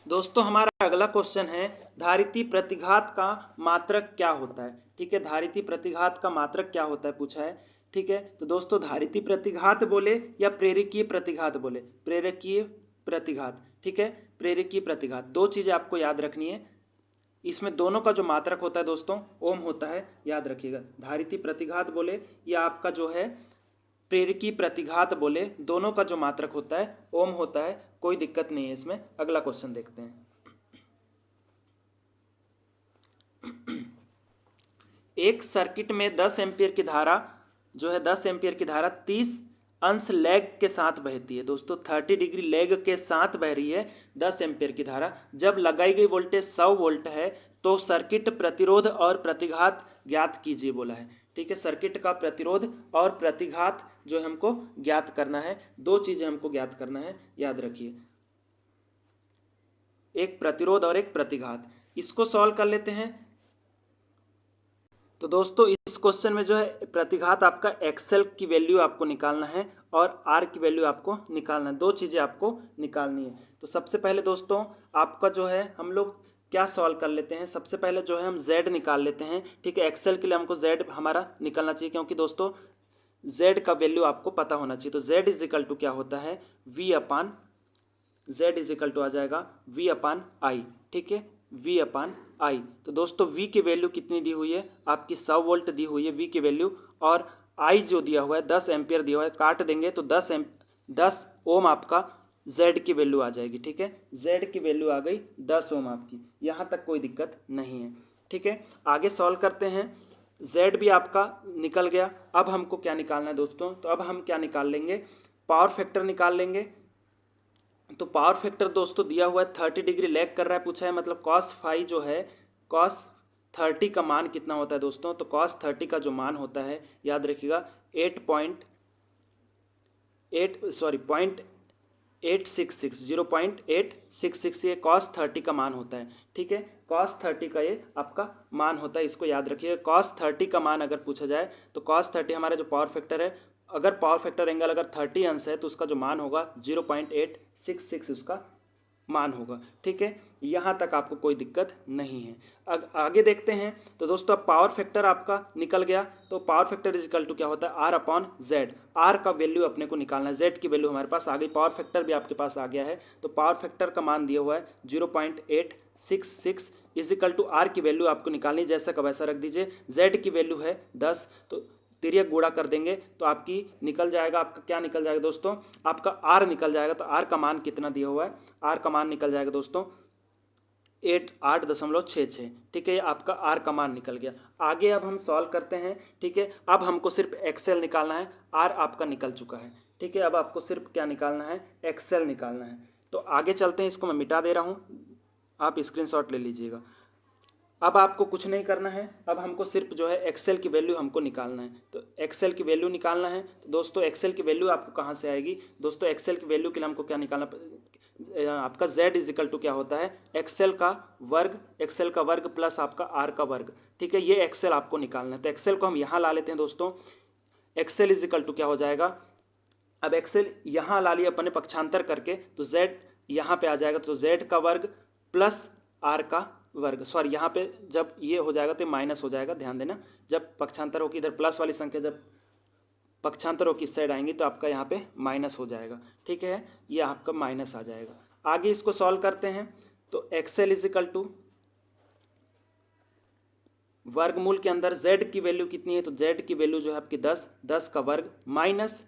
दोस्तों हमारा अगला क्वेश्चन है धारिती प्रतिघात का मात्रक क्या होता है। ठीक है, धारिती प्रतिघात का मात्रक क्या होता है पूछा है। ठीक है, तो दोस्तों धारिती प्रतिघात बोले या प्रेरकीय प्रतिघात बोले, प्रेरकीय प्रतिघात। ठीक है, प्रेरकीय प्रतिघात, दो चीजें आपको याद रखनी है। इसमें दोनों का जो मात्रक होता है दोस्तों ओम होता है, याद रखिएगा। धारिती प्रतिघात बोले या आपका जो है प्रेरकीय प्रतिघात बोले, दोनों का जो मात्रक होता है ओम होता है, कोई दिक्कत नहीं है इसमें। अगला क्वेश्चन देखते हैं। एक सर्किट में 10 एम्पीयर की धारा जो है 10 एम्पीयर की धारा 30 अंश लैग के साथ बहती है। दोस्तों 30 डिग्री लैग के साथ बह रही है 10 एम्पीयर की धारा। जब लगाई गई वोल्टेज 100 वोल्ट है तो सर्किट प्रतिरोध और प्रतिघात ज्ञात कीजिए बोला है। ठीक है, सर्किट का प्रतिरोध और प्रतिघात जो हमको ज्ञात करना है, दो चीजें हमको ज्ञात करना है, याद रखिए, एक प्रतिरोध और एक प्रतिघात। इसको सॉल्व कर लेते हैं। तो दोस्तों इस क्वेश्चन में जो है प्रतिघात आपका एक्सएल की वैल्यू आपको निकालना है और आर की वैल्यू आपको निकालना है, दो चीज़ें आपको निकालनी है। तो सबसे पहले दोस्तों आपका जो है हम लोग क्या सॉल्व कर लेते हैं, सबसे पहले जो है हम z निकाल लेते हैं। ठीक है, एक्सएल के लिए हमको z हमारा निकलना चाहिए, क्योंकि दोस्तों z का वैल्यू आपको पता होना चाहिए। तो z इज इक्वल टू क्या होता है v upon, z is equal to आ जाएगा v अपान आई। ठीक है, v अपान आई। तो दोस्तों v की वैल्यू कितनी दी हुई है आपकी 100 वोल्ट दी हुई है v की वैल्यू, और i जो दिया हुआ है 10 एम्पियर दिया हुआ है, काट देंगे तो 10 ओम आपका z की वैल्यू आ जाएगी। ठीक है, z की वैल्यू आ गई 10 ओम आपकी, यहाँ तक कोई दिक्कत नहीं है। ठीक है, आगे सॉल्व करते हैं। z भी आपका निकल गया। अब हमको क्या निकालना है दोस्तों, तो अब हम क्या निकाल लेंगे, पावर फैक्टर निकाल लेंगे। तो पावर फैक्टर दोस्तों दिया हुआ है 30 डिग्री लैग कर रहा है पूछा है, मतलब cos फाई जो है cos 30 का मान कितना होता है दोस्तों, तो cos 30 का जो मान होता है याद रखिएगा 0.866 ये cos 30 का मान होता है। ठीक है, cos 30 का ये आपका मान होता है, इसको याद रखिएगा। cos 30 का मान अगर पूछा जाए तो cos 30 हमारा जो पावर फैक्टर है, अगर पावर फैक्टर एंगल अगर 30 अंश है तो उसका जो मान होगा 0.866 उसका मान होगा। ठीक है, यहाँ तक आपको कोई दिक्कत नहीं है। आगे देखते हैं। तो दोस्तों अब पावर फैक्टर आपका निकल गया, तो power factor is equal to क्या होता है आर अपॉन जेड। आर का वैल्यू अपने को निकालना है, जेड की वैल्यू हमारे पास आ गई, पावर फैक्टर भी आपके पास आ गया है। तो पावर फैक्टर का मान दिया हुआ है 0.866 इज इक्वल टू आर की वैल्यू आपको निकालनी, जैसा का वैसा रख दीजिए। जेड की वैल्यू है 10, तो तिर्यक गुणा कर देंगे तो आपकी निकल जाएगा, आपका क्या निकल जाएगा दोस्तों, आपका आर निकल जाएगा। तो आर का मान कितना दिया हुआ है, आर का मान निकल जाएगा दोस्तों 8.66। ठीक है, ये आपका आर का मान निकल गया। आगे अब हम सॉल्व करते हैं। ठीक है, अब हमको सिर्फ एक्सेल निकालना है, आर आपका निकल चुका है। ठीक है, अब आपको सिर्फ क्या निकालना है, एक्सेल निकालना है। तो आगे चलते हैं, इसको मैं मिटा दे रहा हूँ, आप स्क्रीनशॉट ले लीजिएगा। अब आपको कुछ नहीं करना है, अब हमको सिर्फ जो है एक्सेल की वैल्यू हमको निकालना है। तो एक्सेल की वैल्यू निकालना है। तो दोस्तों एक्सेल की वैल्यू आपको कहाँ से आएगी, दोस्तों एक्सेल की वैल्यू के लिए हमको क्या निकालना, आपका z इज इक्वल टू क्या होता है एक्सेल का वर्ग प्लस आपका r का वर्ग। ठीक है, ये एक्सेल आपको निकालना है। तो एक्सेल को हम यहाँ ला लेते हैं दोस्तों, एक्सेल इज इक्वल टू क्या हो जाएगा, अब एक्सेल यहाँ ला लिया अपने पक्षांतर करके, तो z यहाँ पे आ जाएगा, तो z का वर्ग प्लस r का वर्ग, सॉरी यहाँ पे जब ये हो जाएगा तो माइनस हो जाएगा, ध्यान देना। जब पक्षांतर हो कि इधर प्लस वाली संख्या जब पक्षांतर हो किस साइड आएंगी तो आपका यहाँ पे माइनस हो जाएगा। ठीक है, ये आपका माइनस आ जाएगा। आगे इसको सॉल्व करते हैं। तो एक्सेल इज इक्वल टू वर्गमूल के अंदर z की वैल्यू कितनी है, तो z की वैल्यू जो है आपकी 10 का वर्ग माइनस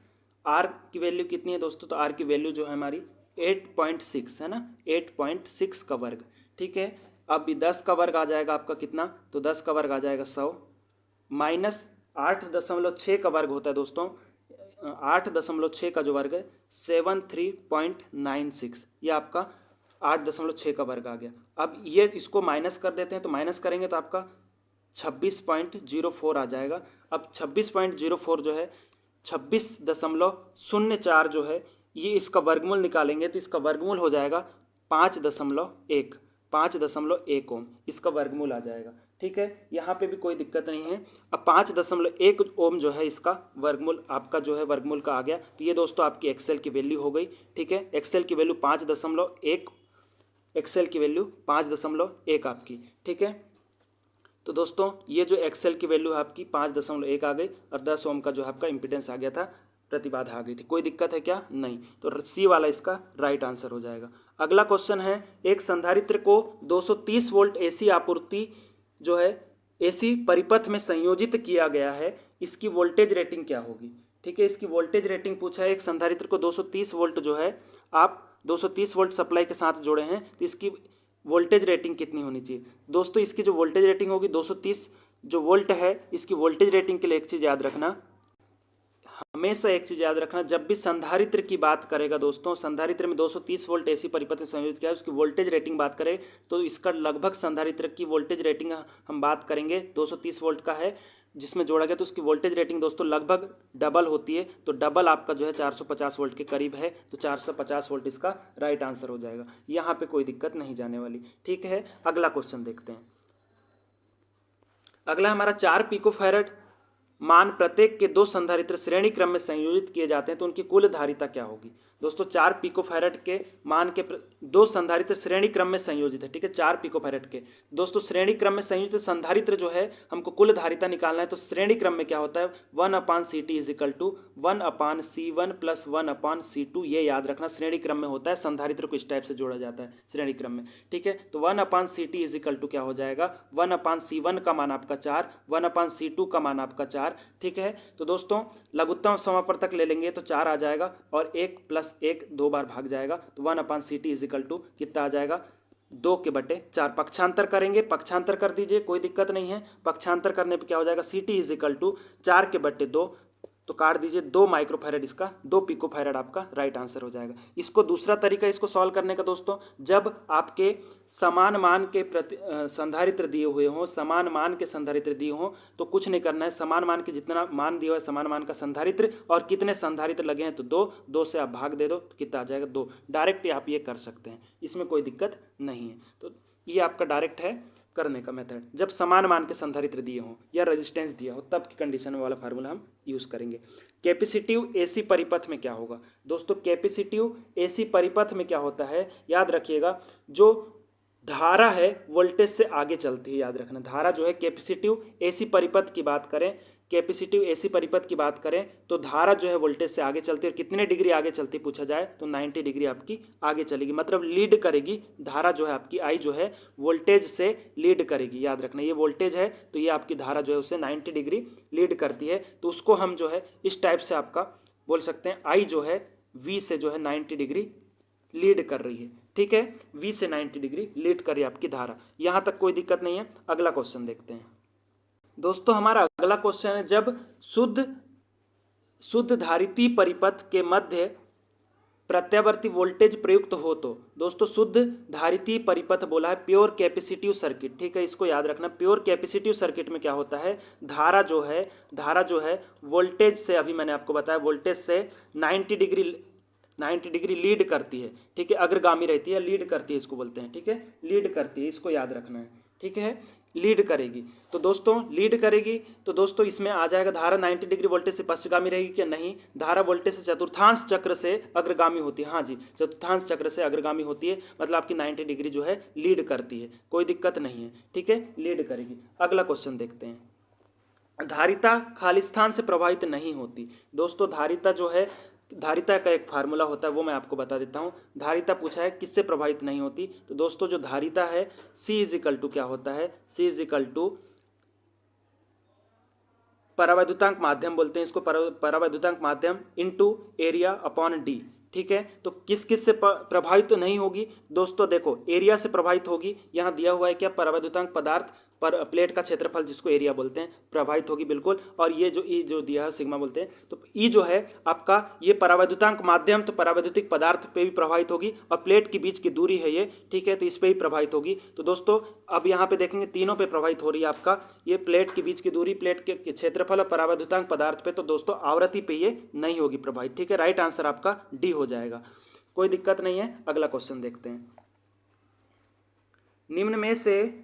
r की वैल्यू कितनी है दोस्तों, तो r की वैल्यू जो है हमारी 8.6 है ना, 8.6 का वर्ग। ठीक है, अब 10 का वर्ग आ जाएगा आपका कितना, तो 10 का वर्ग आ जाएगा 100 माइनस 8.6 का वर्ग होता है दोस्तों, 8.6 का जो वर्ग है 73.96, ये आपका 8.6 का वर्ग आ गया। अब ये इसको माइनस कर देते हैं, तो माइनस करेंगे तो आपका 26.04 आ जाएगा। अब 26.04 जो है 26.04 जो है ये इसका वर्गमूल निकालेंगे तो इसका वर्गमूल हो जाएगा 5.1 ओम, इसका वर्गमूल आ जाएगा। ठीक है, यहाँ पे भी कोई दिक्कत नहीं है। अब 5.1 ओम जो है इसका वर्गमूल आपका जो है वर्गमूल का आ गया। तो ये दोस्तों आपकी एक्सेल की वैल्यू हो गई। ठीक है, एक्सेल की वैल्यू 5.1 एक्सेल की वैल्यू 5.1 आपकी, ठीक है। तो दोस्तों ये जो एक्सेल की वैल्यू है आपकी 5.1 आ गई और 10 ओम का जो है आपका इम्पीडेंस आ गया था, प्रतिबाधा आ गई थी। कोई दिक्कत है क्या? नहीं। तो सी वाला इसका राइट आंसर हो जाएगा। अगला क्वेश्चन है, एक संधारित्र को 230 वोल्ट एसी आपूर्ति जो है एसी परिपथ में संयोजित किया गया है, इसकी वोल्टेज रेटिंग क्या होगी? ठीक है, इसकी वोल्टेज रेटिंग पूछा है। एक संधारित्र को 230 वोल्ट जो है आप 230 वोल्ट सप्लाई के साथ जोड़े हैं, तो इसकी वोल्टेज रेटिंग कितनी होनी चाहिए? दोस्तों इसकी जो वोल्टेज रेटिंग होगी 230 जो वोल्ट है, इसकी वोल्टेज रेटिंग के लिए एक चीज़ याद रखना, हमेशा एक चीज़ याद रखना, जब भी संधारित्र की बात करेगा दोस्तों, संधारित्र में 230 वोल्ट एसी परिपथ में संयोजित किया है, उसकी वोल्टेज रेटिंग बात करें तो इसका लगभग संधारित्र की वोल्टेज रेटिंग हम बात करेंगे 230 वोल्ट का है जिसमें जोड़ा गया, तो उसकी वोल्टेज रेटिंग दोस्तों लगभग डबल होती है। तो डबल आपका जो है 450 वोल्ट के करीब है, तो 450 वोल्ट इसका राइट आंसर हो जाएगा। यहाँ पे कोई दिक्कत नहीं जाने वाली, ठीक है। अगला क्वेश्चन देखते हैं। अगला हमारा 4 पिकोफैरड मान प्रत्येक के 2 संधारित्र श्रेणी क्रम में संयोजित किए जाते हैं, तो उनकी कुल धारिता क्या होगी? दोस्तों 4 पिकोफैरड के मान के 2 संधारित्र श्रेणी क्रम में संयोजित है, ठीक है। 4 पिकोफैरड के दोस्तों श्रेणी क्रम में संयोजित संधारित्र जो है हमको कुल धारिता निकालना है, तो श्रेणी क्रम में क्या होता है 1/CT is equal to 1/C1 plus 1/C2, ये याद रखना श्रेणी क्रम में होता है। संधारित्र को इस टाइप से जोड़ा जाता है श्रेणी क्रम में, ठीक है। तो 1/CT इज इक्वल टू क्या हो जाएगा 1/C1 का मान आपका 4, 1/C2 का मान आपका 4, ठीक है। तो दोस्तों लघुत्तम समापवर्तक ले लेंगे तो 4 आ जाएगा और 1 + 1 2 बार भाग जाएगा, तो 1/CT इज इक्वल टू कितना आ जाएगा 2/4। पक्षांतर करेंगे, पक्षांतर कर दीजिए, कोई दिक्कत नहीं है। पक्षांतर करने पे क्या हो जाएगा CT इज इक्वल टू 4/2, तो काट दीजिए 2 माइक्रोफैरड, इसका 2 पिकोफैरड आपका राइट आंसर हो जाएगा। इसको दूसरा तरीका इसको सॉल्व करने का दोस्तों, जब आपके समान मान के संधारित्र दिए हुए हों, समान मान के संधारित्र दिए हों, तो कुछ नहीं करना है, समान मान के जितना मान दिया हुआ है समान मान का संधारित्र और कितने संधारित्र लगे हैं तो 2 से आप भाग दे दो तो कितना आ जाएगा 2। डायरेक्ट आप ये कर सकते हैं, इसमें कोई दिक्कत नहीं है। तो ये आपका डायरेक्ट है करने का मेथड, जब समान मान के संधारित्र दिए हों या रेजिस्टेंस दिया हो तब की कंडीशन में वाला फार्मूला हम यूज़ करेंगे। कैपेसिटिव एसी परिपथ में क्या होगा? दोस्तों कैपेसिटिव एसी परिपथ में क्या होता है याद रखिएगा, जो धारा है वोल्टेज से आगे चलती है, याद रखना। धारा जो है कैपेसिटिव एसी परिपथ की बात करें, कैपेसिटिव एसी परिपथ की बात करें तो धारा जो है वोल्टेज से आगे चलती है, और कितने डिग्री आगे चलती पूछा जाए तो 90 डिग्री आपकी आगे चलेगी, मतलब लीड करेगी। धारा जो है आपकी आई जो है वोल्टेज से लीड करेगी, याद रखना। ये वोल्टेज है तो ये आपकी धारा जो है उससे 90 डिग्री लीड करती है, तो उसको हम जो है इस टाइप से आपका बोल सकते हैं, आई जो है वी से जो है 90 डिग्री लीड कर रही है, ठीक है। वी से 90 डिग्री लीड कर रही है आपकी धारा, यहाँ तक कोई दिक्कत नहीं है। अगला क्वेश्चन देखते हैं दोस्तों। हमारा अगला क्वेश्चन है, जब शुद्ध धारिती परिपथ के मध्य प्रत्यावर्ती वोल्टेज प्रयुक्त हो तो, दोस्तों शुद्ध धारिती परिपथ बोला है प्योर कैपेसिटिव सर्किट, ठीक है। इसको याद रखना, प्योर कैपेसिटिव सर्किट में क्या होता है, धारा जो है वोल्टेज से, अभी मैंने आपको बताया वोल्टेज से 90 डिग्री लीड करती है, ठीक है। अग्रगामी रहती है, लीड करती है इसको बोलते हैं, ठीक है। लीड करती है, इसको याद रखना है, ठीक है। लीड करेगी तो दोस्तों लीड करेगी तो दोस्तों इसमें आ जाएगा धारा 90 डिग्री वोल्टेज से पश्चगामी रहेगी क्या? नहीं, धारा वोल्टेज से चतुर्थांश चक्र से अग्रगामी होती है। हाँ जी, चतुर्थांश चक्र से अग्रगामी होती है, मतलब आपकी 90 डिग्री जो है लीड करती है, कोई दिक्कत नहीं है, ठीक है, लीड करेगी। अगला क्वेश्चन देखते हैं। धारिता खालिस्तान से प्रभावित नहीं होती। दोस्तों धारिता जो है, धारिता का एक फार्मूला होता है वो मैं आपको बता देता हूँ। धारिता पूछा है किससे प्रभावित नहीं होती, तो दोस्तों जो धारिता है C इज इक्वल टू क्या होता है, C इज इक्वल टू परावैद्युतांक माध्यम बोलते हैं इसको, परावैद्युतांक माध्यम इनटू एरिया अपॉन डी, ठीक है। तो किस किस से प्रभावित तो नहीं होगी दोस्तों, देखो एरिया से प्रभावित होगी, यहाँ दिया हुआ है क्या, परावैद्युतांक पदार्थ पर प्लेट का क्षेत्रफल जिसको एरिया बोलते हैं, प्रभावित होगी बिल्कुल। और ये जो ई जो दिया है सिग्मा बोलते हैं, तो ई जो है आपका ये परावैद्युतांक माध्यम, तो परावैद्युतिक पदार्थ पे भी प्रभावित होगी, और प्लेट के बीच की दूरी है ये, ठीक है, तो इस पे भी प्रभावित होगी। तो दोस्तों अब यहाँ पे देखेंगे तीनों पे प्रभावित हो रही है आपका, ये प्लेट के बीच की दूरी, प्लेट के क्षेत्रफल और परावैद्युतांक पदार्थ पे, तो दोस्तों आवृत्ति पे ये नहीं होगी प्रभावित, ठीक है। राइट आंसर आपका डी हो जाएगा, कोई दिक्कत नहीं है। अगला क्वेश्चन देखते हैं। निम्न में से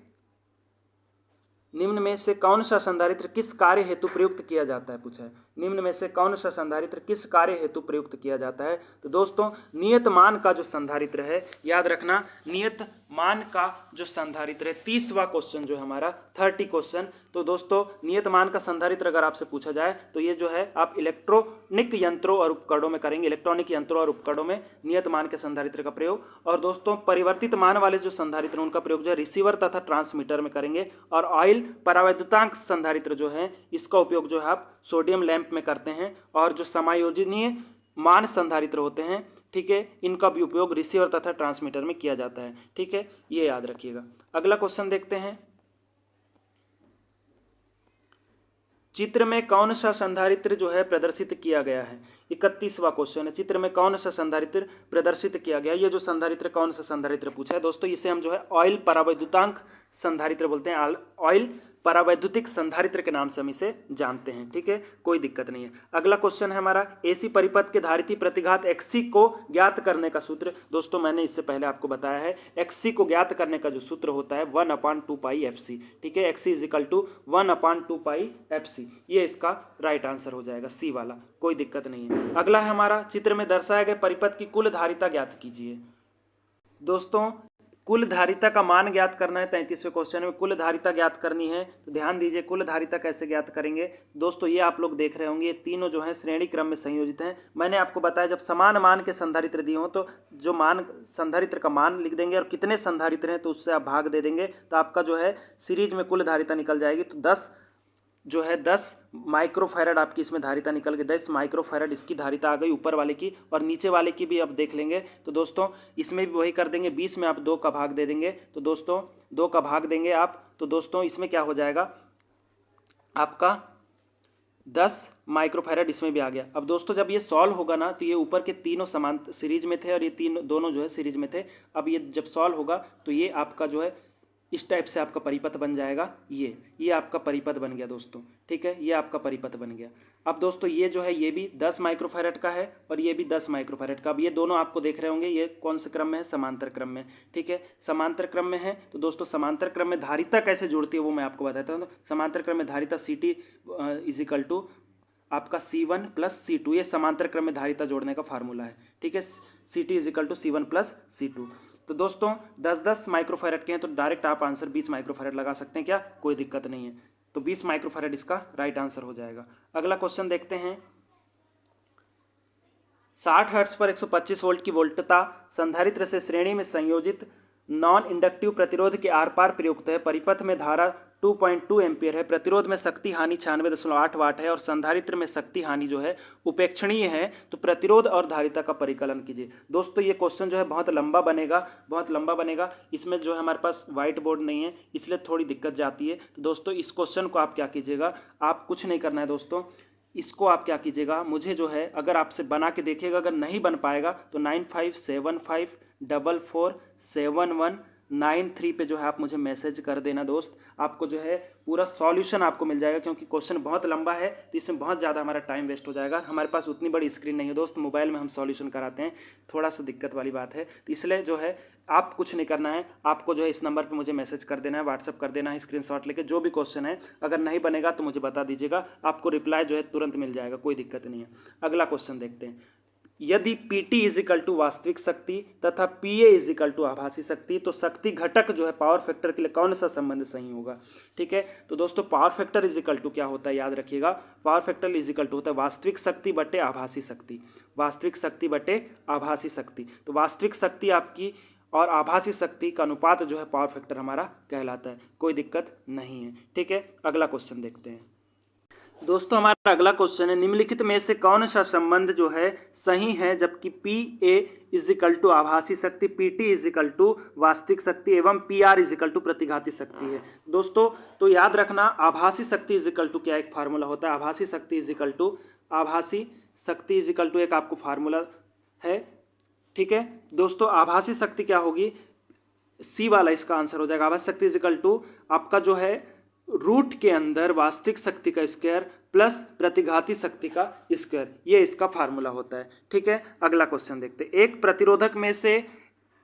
निम्न में से कौन सा संधारित्र किस कार्य हेतु प्रयुक्त किया जाता है, पूछा है। निम्न में से कौन सा संधारित्र किस कार्य हेतु प्रयुक्त किया जाता है? तो दोस्तों नियत मान का जो संधारित्र है, याद रखना, नियत मान का जो संधारित्र है, 30वां क्वेश्चन जो है हमारा 30 क्वेश्चन। तो दोस्तों नियत मान का संधारित्र अगर आपसे पूछा जाए तो ये जो है आप इलेक्ट्रॉनिक यंत्रों और उपकरणों में करेंगे, इलेक्ट्रॉनिक यंत्रों और उपकरणों में नियत मान के संधारित्र का प्रयोग। और दोस्तों परिवर्तित मान वाले जो संधारित्र हैं उनका प्रयोग जो है रिसीवर तथा ट्रांसमीटर में करेंगे। और ऑयल परावैद्युतांक संधारित्र जो है इसका उपयोग जो है आप सोडियम लैंप में करते हैं। और जो समायोजनीय मान संधारित्र होते हैं, ठीक है, इनका भी उपयोग रिसीवर तथा ट्रांसमीटर में किया जाता है, ठीक है, ये याद रखिएगा। अगला क्वेश्चन देखते हैं। चित्र में कौन सा संधारित्र जो है प्रदर्शित किया गया है? 31वां क्वेश्चन है। चित्र में कौन सा संधारित्र प्रदर्शित किया गया है? ये जो संधारित्र कौन सा संधारित्र पूछा है दोस्तों, इसे हम जो है ऑयल परावैद्युतांक संधारित्र बोलते हैं। ऑयल परावैद्युतिक संधारित्र के नाम से हम इसे जानते हैं, ठीक है, कोई दिक्कत नहीं है। अगला क्वेश्चन है हमारा, एसी परिपथ के धारिती प्रतिघात XC को ज्ञात करने का सूत्र। दोस्तों मैंने इससे पहले आपको बताया है, XC को ज्ञात करने का जो सूत्र होता है 1/2πfc, ठीक है, XC = 1/2πfc। ये इसका राइट आंसर हो जाएगा, सी वाला, कोई दिक्कत नहीं है। अगला है हमारा, चित्र में दर्शाए गए परिपथ की कुल धारिता ज्ञात कीजिए। दोस्तों कुल धारिता का मान ज्ञात करना है। 33वें क्वेश्चन में कुल धारिता ज्ञात करनी है, तो ध्यान दीजिए कुल धारिता कैसे ज्ञात करेंगे। दोस्तों ये आप लोग देख रहे होंगे, ये तीनों जो है श्रेणी क्रम में संयोजित हैं। मैंने आपको बताया जब समान मान के संधारित्र दिए हों तो जो मान संधारित्र का मान लिख देंगे और कितने संधारित्र हैं तो उससे आप भाग दे देंगे, तो आपका जो है सीरीज में कुल धारिता निकल जाएगी। तो 10 जो है 10 माइक्रोफैरड आपकी इसमें धारिता निकल के 10 माइक्रोफैरड इसकी धारिता आ गई ऊपर वाले की, और नीचे वाले की भी अब देख लेंगे। तो दोस्तों इसमें भी वही कर देंगे, 20 में आप 2 का भाग दे देंगे, तो दोस्तों 2 का भाग देंगे आप, तो दोस्तों इसमें क्या हो जाएगा आपका 10 माइक्रोफैरड इसमें भी आ गया। अब दोस्तों जब ये सॉल्व होगा ना, तो ये ऊपर के तीनों समान सीरीज में थे और ये तीनों दोनों जो है सीरीज में थे। अब ये जब सॉल्व होगा तो ये आपका जो है इस टाइप से आपका परिपथ बन जाएगा। ये आपका परिपथ बन गया दोस्तों, ठीक है, ये आपका परिपथ बन गया। अब दोस्तों ये जो है ये भी 10 माइक्रोफैरड का है और ये भी 10 माइक्रोफैरड का। अब ये दोनों आपको देख रहे होंगे, ये कौन से क्रम में है, समांतर क्रम में, ठीक है, समांतर क्रम में है। तो दोस्तों समांतर क्रम में धारिता कैसे जुड़ती है वो मैं आपको बताता हूँ। समांतर क्रम में धारिता CT = आपका C1 + C2, ये समांतर क्रम में धारिता जोड़ने का फार्मूला है, ठीक है, CT = C1 + C2। तो दोस्तों 10-10 माइक्रोफैरड के हैं तो डायरेक्ट आप आंसर 20 माइक्रोफैरड लगा सकते हैं, क्या कोई दिक्कत नहीं है। तो 20 माइक्रोफैरड इसका राइट आंसर हो जाएगा। अगला क्वेश्चन देखते हैं। 60 हर्ट्ज पर 125 वोल्ट की वोल्टता संधारित्र से श्रेणी में संयोजित नॉन इंडक्टिव प्रतिरोध के आर पार प्रयुक्त है। परिपथ में धारा 2.2 एम्पियर है। प्रतिरोध में शक्ति हानि 96.8 वाट है और संधारित्र में शक्ति हानि जो है उपेक्षणीय है। तो प्रतिरोध और धारिता का परिकलन कीजिए। दोस्तों ये क्वेश्चन जो है बहुत लंबा बनेगा। इसमें जो है हमारे पास व्हाइट बोर्ड नहीं है, इसलिए थोड़ी दिक्कत जाती है। तो दोस्तों इस क्वेश्चन को आप क्या कीजिएगा, आप कुछ नहीं करना है दोस्तों, इसको आप क्या कीजिएगा, मुझे जो है अगर आपसे बना के देखिएगा, अगर नहीं बन पाएगा तो 9575447193 पे जो है आप मुझे मैसेज कर देना दोस्त। आपको जो है पूरा सॉल्यूशन आपको मिल जाएगा, क्योंकि क्वेश्चन बहुत लंबा है तो इसमें बहुत ज़्यादा हमारा टाइम वेस्ट हो जाएगा। हमारे पास उतनी बड़ी स्क्रीन नहीं है दोस्त, मोबाइल में हम सॉल्यूशन कराते हैं, थोड़ा सा दिक्कत वाली बात है। तो इसलिए जो है आप कुछ नहीं करना है, आपको जो है इस नंबर पे मुझे मैसेज कर देना है, व्हाट्सअप कर देना है स्क्रीनशॉट लेके, जो भी क्वेश्चन है। अगर नहीं बनेगा तो मुझे बता दीजिएगा, आपको रिप्लाई जो है तुरंत मिल जाएगा, कोई दिक्कत नहीं है। अगला क्वेश्चन देखते हैं। यदि PT = वास्तविक शक्ति तथा PA = आभासी शक्ति, तो शक्ति घटक जो है पावर फैक्टर के लिए कौन सा संबंध सही होगा, ठीक है। तो दोस्तों पावर फैक्टर = क्या होता है, याद रखिएगा, पावर फैक्टर = होता है वास्तविक शक्ति बटे आभासी शक्ति, वास्तविक शक्ति बटे आभासी शक्ति। तो वास्तविक शक्ति आपकी और आभासी शक्ति का अनुपात जो है पावर फैक्टर हमारा कहलाता है, कोई दिक्कत नहीं है, ठीक है। अगला क्वेश्चन देखते हैं। दोस्तों हमारा अगला क्वेश्चन है, निम्नलिखित में से कौन सा संबंध जो है सही है जबकि PA = आभासी शक्ति, PT = वास्तविक शक्ति एवं PR = प्रतिघाती शक्ति है। दोस्तों तो याद रखना, आभासी शक्ति = क्या एक फार्मूला होता है, आभासी शक्ति एक आपको फार्मूला है, ठीक है दोस्तों। आभासी शक्ति क्या होगी, C वाला इसका आंसर हो जाएगा। आभासी शक्ति = आपका जो है रूट के अंदर वास्तविक शक्ति का स्क्वायर प्लस प्रतिघाती शक्ति का स्क्वायर, ये इसका फार्मूला होता है, ठीक है। अगला क्वेश्चन देखते हैं। एक प्रतिरोधक में से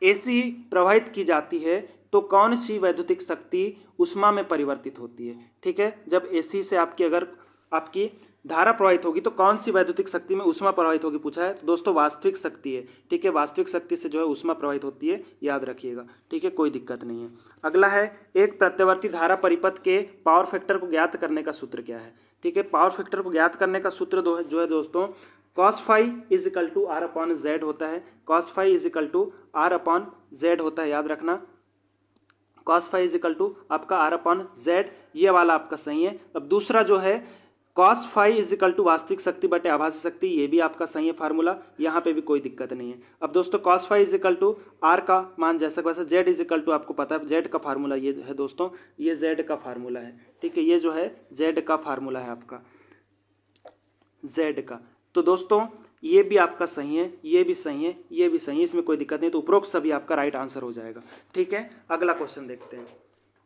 AC प्रवाहित की जाती है तो कौन सी वैद्युतिक शक्ति ऊष्मा में परिवर्तित होती है। ठीक है, जब एसी से आपकी अगर आपकी धारा प्रवाहित होगी तो कौन सी वैद्युतिक शक्ति में ऊष्मा प्रवाहित होगी पूछा है। तो दोस्तों वास्तविक शक्ति है। ठीक है, वास्तविक शक्ति से जो है ऊष्मा प्रवाहित होती है, याद रखिएगा। ठीक है, कोई दिक्कत नहीं है। अगला है, एक प्रत्यावर्ती धारा परिपथ के पावर फैक्टर को ज्ञात करने का सूत्र क्या है। ठीक है, पावर फैक्टर को ज्ञात करने का सूत्र जो है दोस्तों cos phi is equal to R upon Z होता है। cos phi is equal to R upon Z होता है, याद रखना। cos phi is equal to आपका आर अपॉन जेड, ये वाला आपका सही है। अब दूसरा जो है cos phi is equal to वास्तविक शक्ति बटे आभासी शक्ति, ये भी आपका सही है फार्मूला, यहाँ पे भी कोई दिक्कत नहीं है। अब दोस्तों cos phi is equal to R का मान जैसा वैसे जेड इज इक्वल टू आपको पता है जेड का फार्मूला ये है दोस्तों, ये जेड का फार्मूला है। ठीक है, ये जो है जेड का फार्मूला है आपका जेड का। तो दोस्तों ये भी आपका सही है, ये भी सही है, ये भी सही है, इसमें कोई दिक्कत नहीं। तो उपरोक्त सभी आपका राइट आंसर हो जाएगा। ठीक है, अगला क्वेश्चन देखते हैं।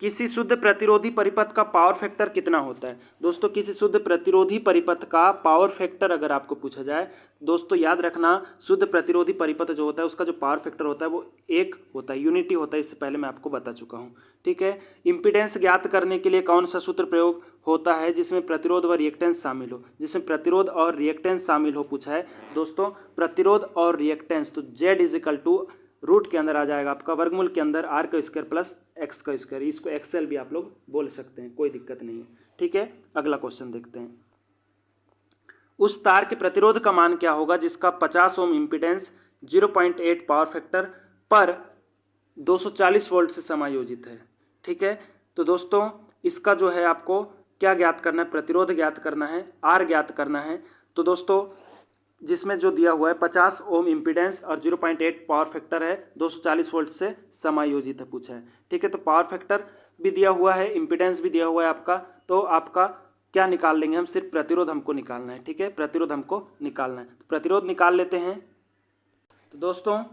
किसी शुद्ध प्रतिरोधी परिपथ का पावर फैक्टर कितना होता है। दोस्तों किसी शुद्ध प्रतिरोधी परिपथ का पावर फैक्टर अगर आपको पूछा जाए, दोस्तों याद रखना शुद्ध प्रतिरोधी परिपथ जो होता है उसका जो पावर फैक्टर होता है वो 1 होता है, यूनिटी होता है। इससे पहले मैं आपको बता चुका हूँ। ठीक है, इम्पीडेंस ज्ञात करने के लिए कौन सा सूत्र प्रयोग होता है जिसमें प्रतिरोध व रिएक्टेंस शामिल हो। जिसमें प्रतिरोध और रिएक्टेंस शामिल हो पूछा है दोस्तों, प्रतिरोध और रिएक्टेंस। तो Z is equal to root के अंदर आ जाएगा आपका वर्गमूल के अंदर आर का स्क्वायर प्लस एक्स का स्क्वायर, इसको एक्सएल भी आप लोग बोल सकते हैं, कोई दिक्कत नहीं है। ठीक है, अगला क्वेश्चन देखते हैं। उस तार के प्रतिरोध का मान क्या होगा जिसका 50 ओम इम्पीडेंस 0.8 पावर फैक्टर पर 240 वोल्ट से समायोजित है। ठीक है, तो दोस्तों इसका जो है आपको क्या ज्ञात करना है, प्रतिरोध ज्ञात करना है, आर ज्ञात करना है। तो दोस्तों जिसमें जो दिया हुआ है 50 ओम इम्पीडेंस और 0.8 पावर फैक्टर है, 240 वोल्ट से समायोजित है पूछा है। ठीक है, तो पावर फैक्टर भी दिया हुआ है, इम्पीडेंस भी दिया हुआ है आपका, तो आपका क्या निकाल लेंगे हम, सिर्फ प्रतिरोध हमको निकालना है। ठीक है, प्रतिरोध हमको निकालना है, तो प्रतिरोध निकाल लेते हैं। तो दोस्तों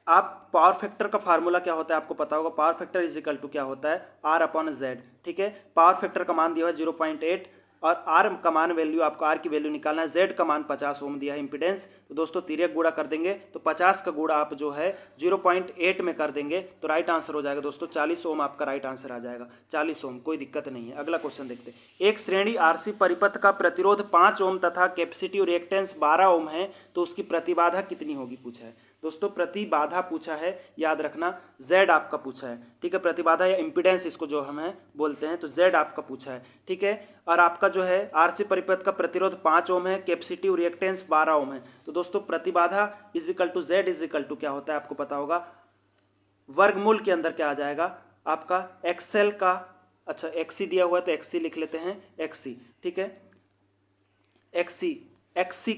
आप पावर फैक्टर का फार्मूला क्या होता है आपको पता होगा, power factor is equal to क्या होता है, आर अपॉन जेड। ठीक है, पावर फैक्टर का मान दिया हुआ है 0.8 और आर का मान वैल्यू आपको आर की वैल्यू निकालना है, जेड का मान 50 ओम दिया है इम्पीडेंस। तो दोस्तों तिर्यक गुणा कर देंगे तो 50 का गुणा आप जो है 0.8 में कर देंगे तो राइट आंसर हो जाएगा दोस्तों 40 ओम आपका राइट आंसर आ जाएगा, 40 ओम, कोई दिक्कत नहीं है। अगला क्वेश्चन देखते हैं। एक श्रेणी आरसी परिपथ का प्रतिरोध 5 ओम तथा कैपेसिटी रिएक्टेंस 12 ओम है तो उसकी प्रतिबाधा कितनी होगी पूछा है। दोस्तों प्रतिबाधा पूछा है, याद रखना जेड आपका पूछा है। ठीक है, प्रतिबाधा या इम्पीडेंस इसको जो हम है बोलते हैं, तो जेड आपका पूछा है। ठीक है, और आपका जो है आरसी परिपथ का प्रतिरोध 5 ओम है, कैपेसिटी रिएक्टेंस 12 ओम है। तो दोस्तों प्रतिबाधा is equal to Z is equal to क्या होता है आपको पता होगा, वर्गमूल के अंदर क्या आ जाएगा आपका एक्सएल का, अच्छा एक्सी दिया हुआ है तो एक्सी लिख लेते हैं, एक्सी। ठीक है, एक्सी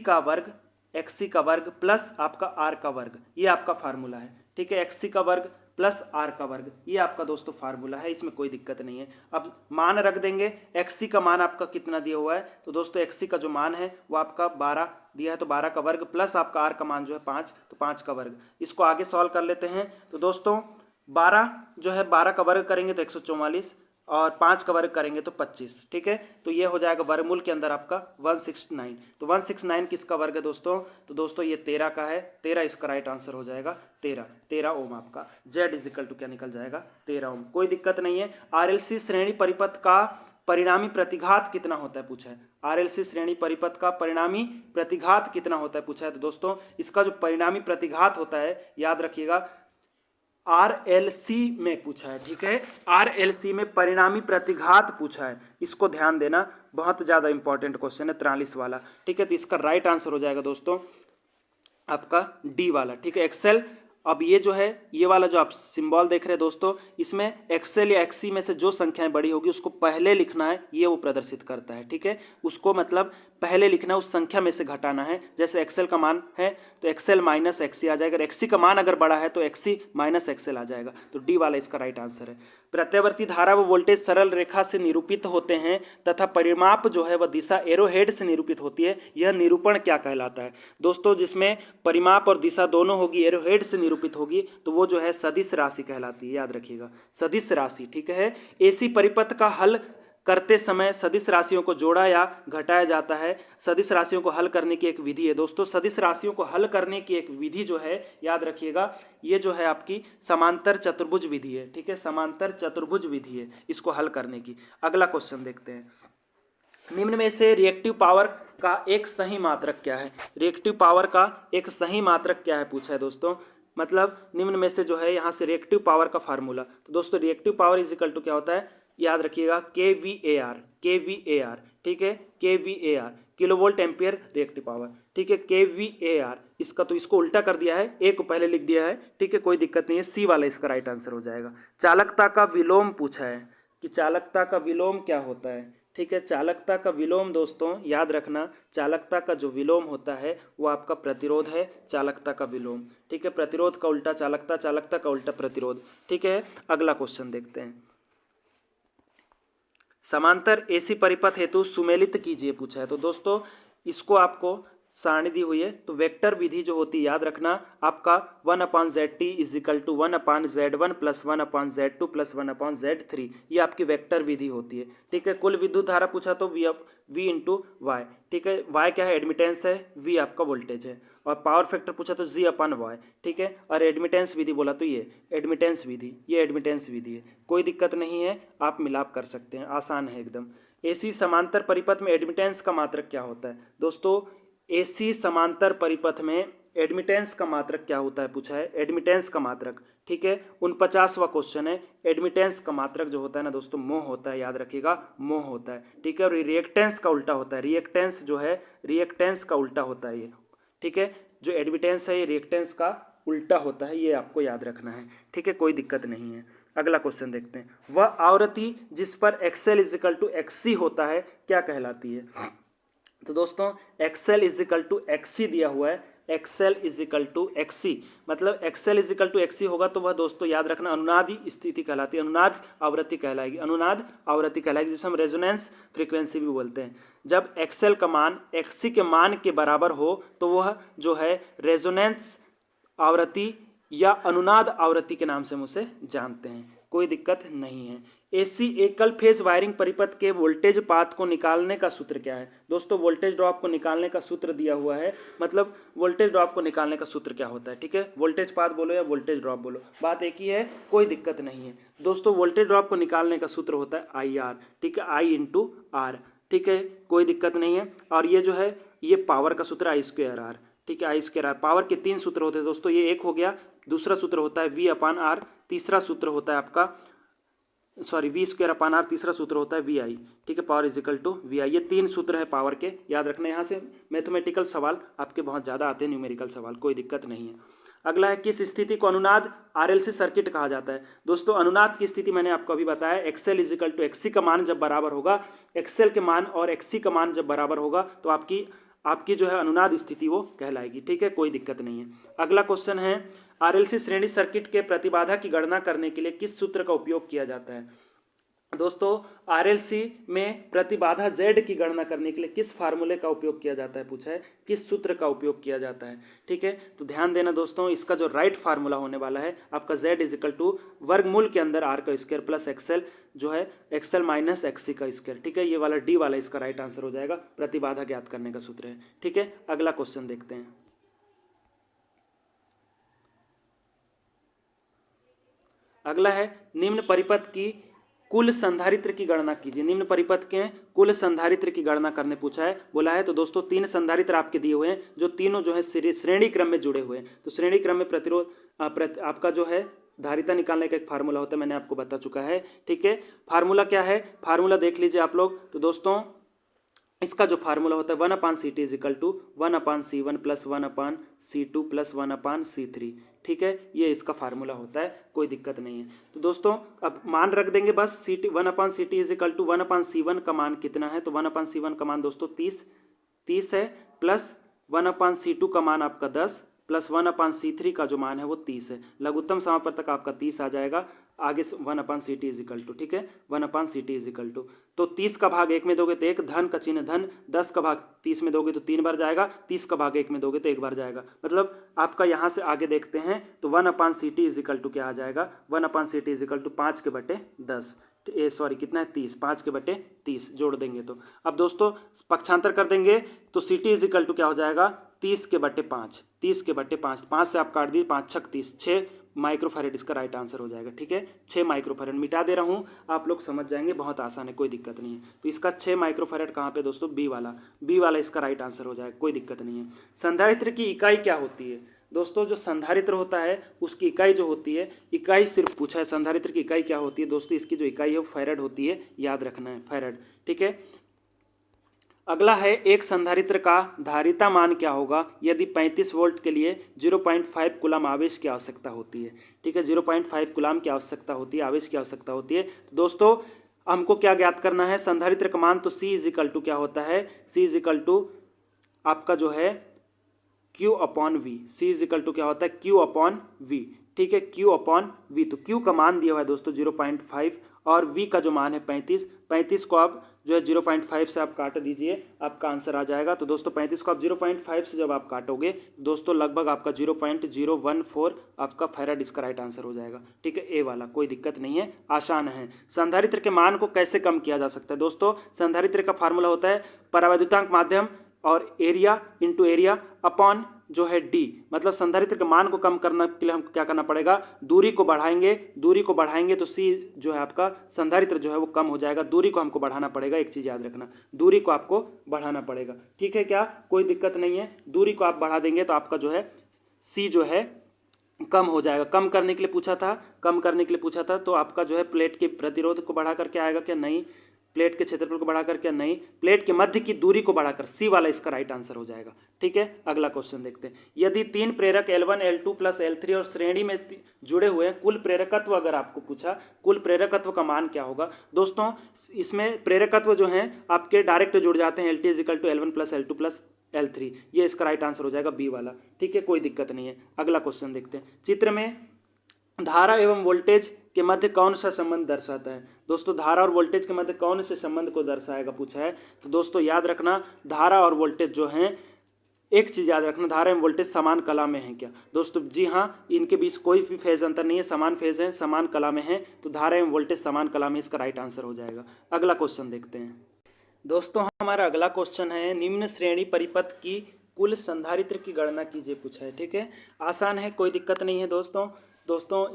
का वर्ग प्लस आपका आर का वर्ग, ये आपका फार्मूला है। ठीक है, एक्सी का वर्ग प्लस आर का वर्ग, ये आपका दोस्तों फार्मूला है, इसमें कोई दिक्कत नहीं है। अब मान रख देंगे, एक्सी का मान आपका कितना दिया हुआ है, तो दोस्तों एक्सी का जो मान है वो आपका 12 दिया है, तो 12 का वर्ग प्लस आपका आर का मान जो है 5, तो 5 का वर्ग। इसको आगे सॉल्व कर लेते हैं। तो दोस्तों 12 जो है 12 का वर्ग करेंगे तो 144 और 5 का वर्ग करेंगे तो 25। ठीक है, तो ये हो जाएगा वर्गमूल के अंदर आपका 169। तो 169 किसका वर्ग है दोस्तों, तो दोस्तों ये 13 का है, 13 इसका राइट आंसर हो जाएगा, 13 ओम आपका। जेड इज इक्वल टू क्या निकल जाएगा, 13 ओम, कोई दिक्कत नहीं है। आरएलसी श्रेणी परिपथ का परिणामी प्रतिघात कितना होता है पूछा है। आरएलसी श्रेणी परिपथ का परिणामी प्रतिघात कितना होता है पूछा है। तो दोस्तों इसका जो परिणामी प्रतिघात होता है याद रखिएगा आरएलसी में पूछा है। ठीक है, आरएलसी में परिणामी प्रतिघात पूछा है, इसको ध्यान देना, बहुत ज़्यादा इंपॉर्टेंट क्वेश्चन है 43 वाला। ठीक है, तो इसका राइट आंसर हो जाएगा दोस्तों आपका डी वाला। ठीक है, एक्सेल। अब ये जो है ये वाला जो आप सिंबल देख रहे हैं दोस्तों, इसमें एक्सेल या एक्सी में से जो संख्याएं बड़ी होगी उसको पहले लिखना है, ये वो प्रदर्शित करता है। ठीक है, उसको मतलब पहले लिखना है, उस संख्या में से घटाना है। जैसे एक्सेल का मान है तो एक्सेल माइनस एक्सी आ जाएगा, एक्सी का मान अगर बड़ा है तो एक्सी माइनस एक्सेल आ जाएगा, तो डी वाला इसका राइट आंसर है। प्रत्यावर्ती धारा व वोल्टेज सरल रेखा से निरूपित होते हैं तथा परिमाप जो है वह दिशा एरोहेड से निरूपित होती है, यह निरूपण क्या कहलाता है। दोस्तों जिसमें परिमाप और दिशा दोनों होगी, एरोहेड से निरूपित होगी, तो वो जो है सदिश राशि कहलाती है, याद रखिएगा सदिश राशि। ठीक है, एसी परिपथ का हल करते समय सदिश राशियों को जोड़ा या घटाया जाता है। सदिश राशियों को हल करने की एक विधि है दोस्तों। सदिश राशियों को हल करने की एक विधि जो है, याद रखिएगा, ये जो है आपकी समांतर चतुर्भुज विधि है। ठीक है, समांतर चतुर्भुज विधि है इसको हल करने की। अगला क्वेश्चन देखते हैं, निम्न में से रिएक्टिव पावर का एक सही मात्रक क्या है? रिएक्टिव पावर का एक सही मात्रक क्या है पूछा है दोस्तों। मतलब निम्न में से जो है यहाँ से रिएक्टिव पावर का फार्मूला, तो दोस्तों reactive power is equal to क्या होता है, याद रखिएगा, K V A R. K V A R, ठीक है, K V A R, kilo volt ampere reactive power. ठीक है, के वी ए आर, इसका तो इसको उल्टा कर दिया है, ए को पहले लिख दिया है। ठीक है, कोई दिक्कत नहीं है, सी वाला इसका राइट आंसर हो जाएगा। चालकता का विलोम पूछा है कि चालकता का विलोम क्या होता है। ठीक है, चालकता का विलोम दोस्तों याद रखना, चालकता का जो विलोम होता है वो आपका प्रतिरोध है। चालकता का विलोम, ठीक है, प्रतिरोध का उल्टा चालकता, चालकता का उल्टा प्रतिरोध। ठीक है, अगला क्वेश्चन देखते हैं, समांतर एसी परिपथ हेतु सुमेलित कीजिए पूछा है। तो दोस्तों इसको आपको सारणी दी हुई है, तो वेक्टर विधि जो होती है याद रखना आपका 1/ZT is equal to 1/Z1 plus 1/Z2 plus 1/Z3, ये आपकी वेक्टर विधि होती है। ठीक है, कुल विद्युत धारा पूछा तो V इंटू वाई। ठीक है, वाई क्या है, एडमिटेंस है, V आपका वोल्टेज है, और पावर फैक्टर पूछा तो G/Y। ठीक है, और एडमिटेंस विधि बोला तो ये एडमिटेंस विधि, ये एडमिटेंस विधि है, कोई दिक्कत नहीं है, आप मिलाप कर सकते हैं, आसान है एकदम। एसी समांतर परिपथ में एडमिटेंस का मात्रक क्या होता है दोस्तों? एसी समांतर परिपथ में एडमिटेंस का मात्रक क्या होता है पूछा है, एडमिटेंस का मात्रक। ठीक है, 49वां क्वेश्चन है। एडमिटेंस का मात्रक जो होता है ना दोस्तों, मोह होता है, याद रखिएगा, मोह होता है। ठीक है, और रिएक्टेंस का उल्टा होता है, रिएक्टेंस जो है, रिएक्टेंस का उल्टा होता है ये। ठीक है, जो एडमिटेंस है ये रिएक्टेंस का उल्टा होता है, ये आपको याद रखना है। ठीक है, कोई दिक्कत नहीं है। अगला क्वेश्चन देखते हैं, वह आवृत्ति जिस पर XL is equal to XC होता है क्या कहलाती है? तो दोस्तों XL is equal to XC दिया हुआ है, XL is equal to XC, मतलब XL is equal to XC होगा तो वह दोस्तों याद रखना अनुनाद स्थिति कहलाती है, अनुनाद आवृत्ति कहलाएगी, अनुनाद आवृत्ति कहलाएगी, जिसे हम रेजोनेंस फ्रीक्वेंसी भी बोलते हैं। जब XL का मान XC के मान के बराबर हो तो वह जो है रेजोनेंस आवृत्ति या अनुनाद आवृत्ति के नाम से हम उसे जानते हैं, कोई दिक्कत नहीं है। एसी एकल फेज वायरिंग परिपथ के वोल्टेज पाथ को निकालने का सूत्र क्या है? दोस्तों वोल्टेज ड्रॉप को निकालने का सूत्र दिया हुआ है, मतलब वोल्टेज ड्रॉप को निकालने का सूत्र क्या होता है? ठीक है, वोल्टेज पाथ बोलो या वोल्टेज ड्रॉप बोलो, बात एक ही है, कोई दिक्कत नहीं है दोस्तों। वोल्टेज ड्रॉप को निकालने का सूत्र होता है IR। ठीक है, I इंटू आर। ठीक है, कोई दिक्कत नहीं है। और ये जो है ये पावर का सूत्र I²R। ठीक है, I²R, पावर के 3 सूत्र होते हैं दोस्तों, ये एक हो गया, दूसरा सूत्र होता है V/R, तीसरा सूत्र होता है आपका V²/R, तीसरा सूत्र होता है VI। ठीक है, power is equal to VI, ये 3 सूत्र है पावर के, याद रखना। यहाँ से मैथमेटिकल सवाल आपके बहुत ज़्यादा आते हैं, न्यूमेरिकल सवाल, कोई दिक्कत नहीं है। अगला है, किस स्थिति को अनुनाद RLC सर्किट कहा जाता है? दोस्तों अनुनाद की स्थिति मैंने आपको अभी बताया, XL is equal to XC का मान जब बराबर होगा, XL के मान और XC का मान जब बराबर होगा तो आपकी जो है अनुनाद स्थिति वो कहलाएगी। ठीक है, कोई दिक्कत नहीं है। अगला क्वेश्चन है, RLC श्रेणी सर्किट के प्रतिबाधा की गणना करने के लिए किस सूत्र का उपयोग किया जाता है? दोस्तों RLC में प्रतिबाधा Z की गणना करने के लिए किस फार्मूले का उपयोग किया जाता है पूछा है, किस सूत्र का उपयोग किया जाता है? ठीक है, तो ध्यान देना दोस्तों, इसका जो राइट फार्मूला होने वाला है आपका Z इज इक्वल टू वर्गमूल के अंदर R² प्लस XL जो है XL माइनस XC का स्क्वायर। ठीक है, ये वाला D वाला इसका राइट आंसर हो जाएगा, प्रतिबाधा ज्ञात करने का सूत्र है। ठीक है, अगला क्वेश्चन देखते हैं, अगला है, निम्न परिपथ की कुल संधारित्र की गणना कीजिए। निम्न परिपथ के कुल संधारित्र की गणना करने पूछा है, बोला है। तो दोस्तों 3 संधारित्र आपके दिए हुए हैं, जो तीनों जो है श्रेणी क्रम में जुड़े हुए हैं। तो श्रेणी क्रम में प्रतिरोध आपका जो है धारिता निकालने का एक फार्मूला होता है, मैंने आपको बता चुका है। ठीक है, फार्मूला क्या है, फार्मूला देख लीजिए आप लोग। तो दोस्तों इसका जो फार्मूला होता है 1/CT is equal to 1/C1 plus 1/C2 plus 1/C3। ठीक है, ये इसका फार्मूला होता है, कोई दिक्कत नहीं है। तो दोस्तों अब मान रख देंगे बस, CT 1/CT is equal to 1/C1 का मान कितना है? तो 1/C1 का मान दोस्तों 30 है, प्लस 1/C2 का मान आपका 10 प्लस 1/C3 का जो मान है वो 30 है। लघुत्तम समापवर्तक आपका 30 आ जाएगा, आगे 1/CT इज इक्वल टू, ठीक है, 1/CT इज इक्वल टू, तो 30 का भाग 1 में दोगे तो 1, धन का चिन्ह धन, 10 का भाग 30 में दोगे तो 3 बार जाएगा, 30 का भाग 1 में दोगे तो 1 बार जाएगा। मतलब आपका यहाँ से आगे देखते हैं तो 1/CT इज इक्वल टू क्या आ जाएगा, 1/CT is equal to 5/10। Sorry कितना है 30, 5/30 जोड़ देंगे तो अब दोस्तों पक्षांतर कर देंगे तो C T is equal to क्या हो जाएगा 30/5, 30/5, 5 से आप काट दिए, 5 छक 30, 6 माइक्रोफैरेड इसका राइट आंसर हो जाएगा। ठीक है, 6 माइक्रोफैरेड मिटा दे रहा हूँ, आप लोग समझ जाएंगे, बहुत आसान है, कोई दिक्कत नहीं है। तो इसका 6 माइक्रोफैरेड कहाँ पे दोस्तों, बी वाला इसका राइट आंसर हो जाएगा, कोई दिक्कत नहीं है। संधारित्र की इकाई क्या होती है दोस्तों, जो संधारित्र होता है उसकी इकाई जो होती है, इकाई सिर्फ पूछा है, संधारित्र की इकाई क्या होती है दोस्तों, इसकी जो इकाई है वो फैरड होती है, याद रखना है फैरड। ठीक है, अगला है एक संधारित्र का धारिता मान क्या होगा यदि 35 वोल्ट के लिए 0.5 कूलम आवेश की आवश्यकता होती है। ठीक है, 0.5 कूलम की आवश्यकता होती है, आवेश की आवश्यकता होती है। तो दोस्तों हमको क्या ज्ञात करना है, संधारित्र का मान, तो C इज इक्वल टू क्या होता है, C इज इक्वल टू आपका जो है Q/V, C is equal to क्या होता है Q/V। ठीक है, Q/V, तो Q का मान दिया हुआ है दोस्तों 0.5 और V का जो मान है 35 को आप जो है 0.5 से आप काट दीजिए, आपका आंसर आ जाएगा। तो दोस्तों 35 को आप 0.5 से जब आप काटोगे दोस्तों लगभग आपका 0.014 आपका फैराड इसका राइट आंसर हो जाएगा। ठीक है, ए वाला, कोई दिक्कत नहीं है, आसान है। संधारित्र के मान को कैसे कम किया जा सकता है दोस्तों, संधारित्र का फार्मूला होता है परावैद्युतांक माध्यम और एरिया इंटू एरिया अपॉन जो है डी, मतलब संधारित्र के मान को कम करने के लिए हमको क्या करना पड़ेगा, दूरी को बढ़ाएंगे तो सी जो है आपका संधारित्र जो है वो कम हो जाएगा, दूरी को हमको बढ़ाना पड़ेगा, एक चीज़ याद रखना, दूरी को आपको बढ़ाना पड़ेगा। ठीक है, क्या कोई दिक्कत नहीं है, दूरी को आप बढ़ा देंगे तो आपका जो है सी जो है कम हो जाएगा। कम करने के लिए पूछा था तो आपका जो है प्लेट के प्रतिरोध को बढ़ा करके आएगा क्या, नहीं, प्लेट के क्षेत्रफल को बढ़ाकर क्या, नहीं, प्लेट के मध्य की दूरी को बढ़ाकर, सी वाला इसका राइट आंसर हो जाएगा। ठीक है, अगला क्वेश्चन देखते हैं। यदि 3 प्रेरक L1 L2 प्लस L3 और श्रेणी में जुड़े हुए हैं, कुल प्रेरकत्व अगर आपको पूछा, कुल प्रेरकत्व का मान क्या होगा दोस्तों, इसमें प्रेरकत्व जो है आपके डायरेक्ट जुड़ जाते हैं, LT is equal to L1 plus L2 plus L3, ये इसका राइट आंसर हो जाएगा बी वाला। ठीक है, कोई दिक्कत नहीं है। अगला क्वेश्चन देखते हैं। चित्र में धारा एवं वोल्टेज के मध्य कौन सा संबंध दर्शाता है दोस्तों, धारा और वोल्टेज के मध्य कौन से संबंध को दर्शाएगा पूछा है। तो दोस्तों याद रखना, धारा और वोल्टेज जो हैं, एक चीज़ याद रखना, धारा एवं वोल्टेज समान कला में हैं क्या दोस्तों, जी हाँ, इनके बीच कोई भी फेज अंतर नहीं है, समान फेज है, समान कला में है, तो धारा एवं वोल्टेज समान कला में, इसका राइट आंसर हो जाएगा। अगला क्वेश्चन देखते हैं दोस्तों। हमारा अगला क्वेश्चन है निम्न श्रेणी परिपथ की कुल संधारित्र की गणना कीजिए पूछा है। ठीक है, आसान है, कोई दिक्कत नहीं है दोस्तों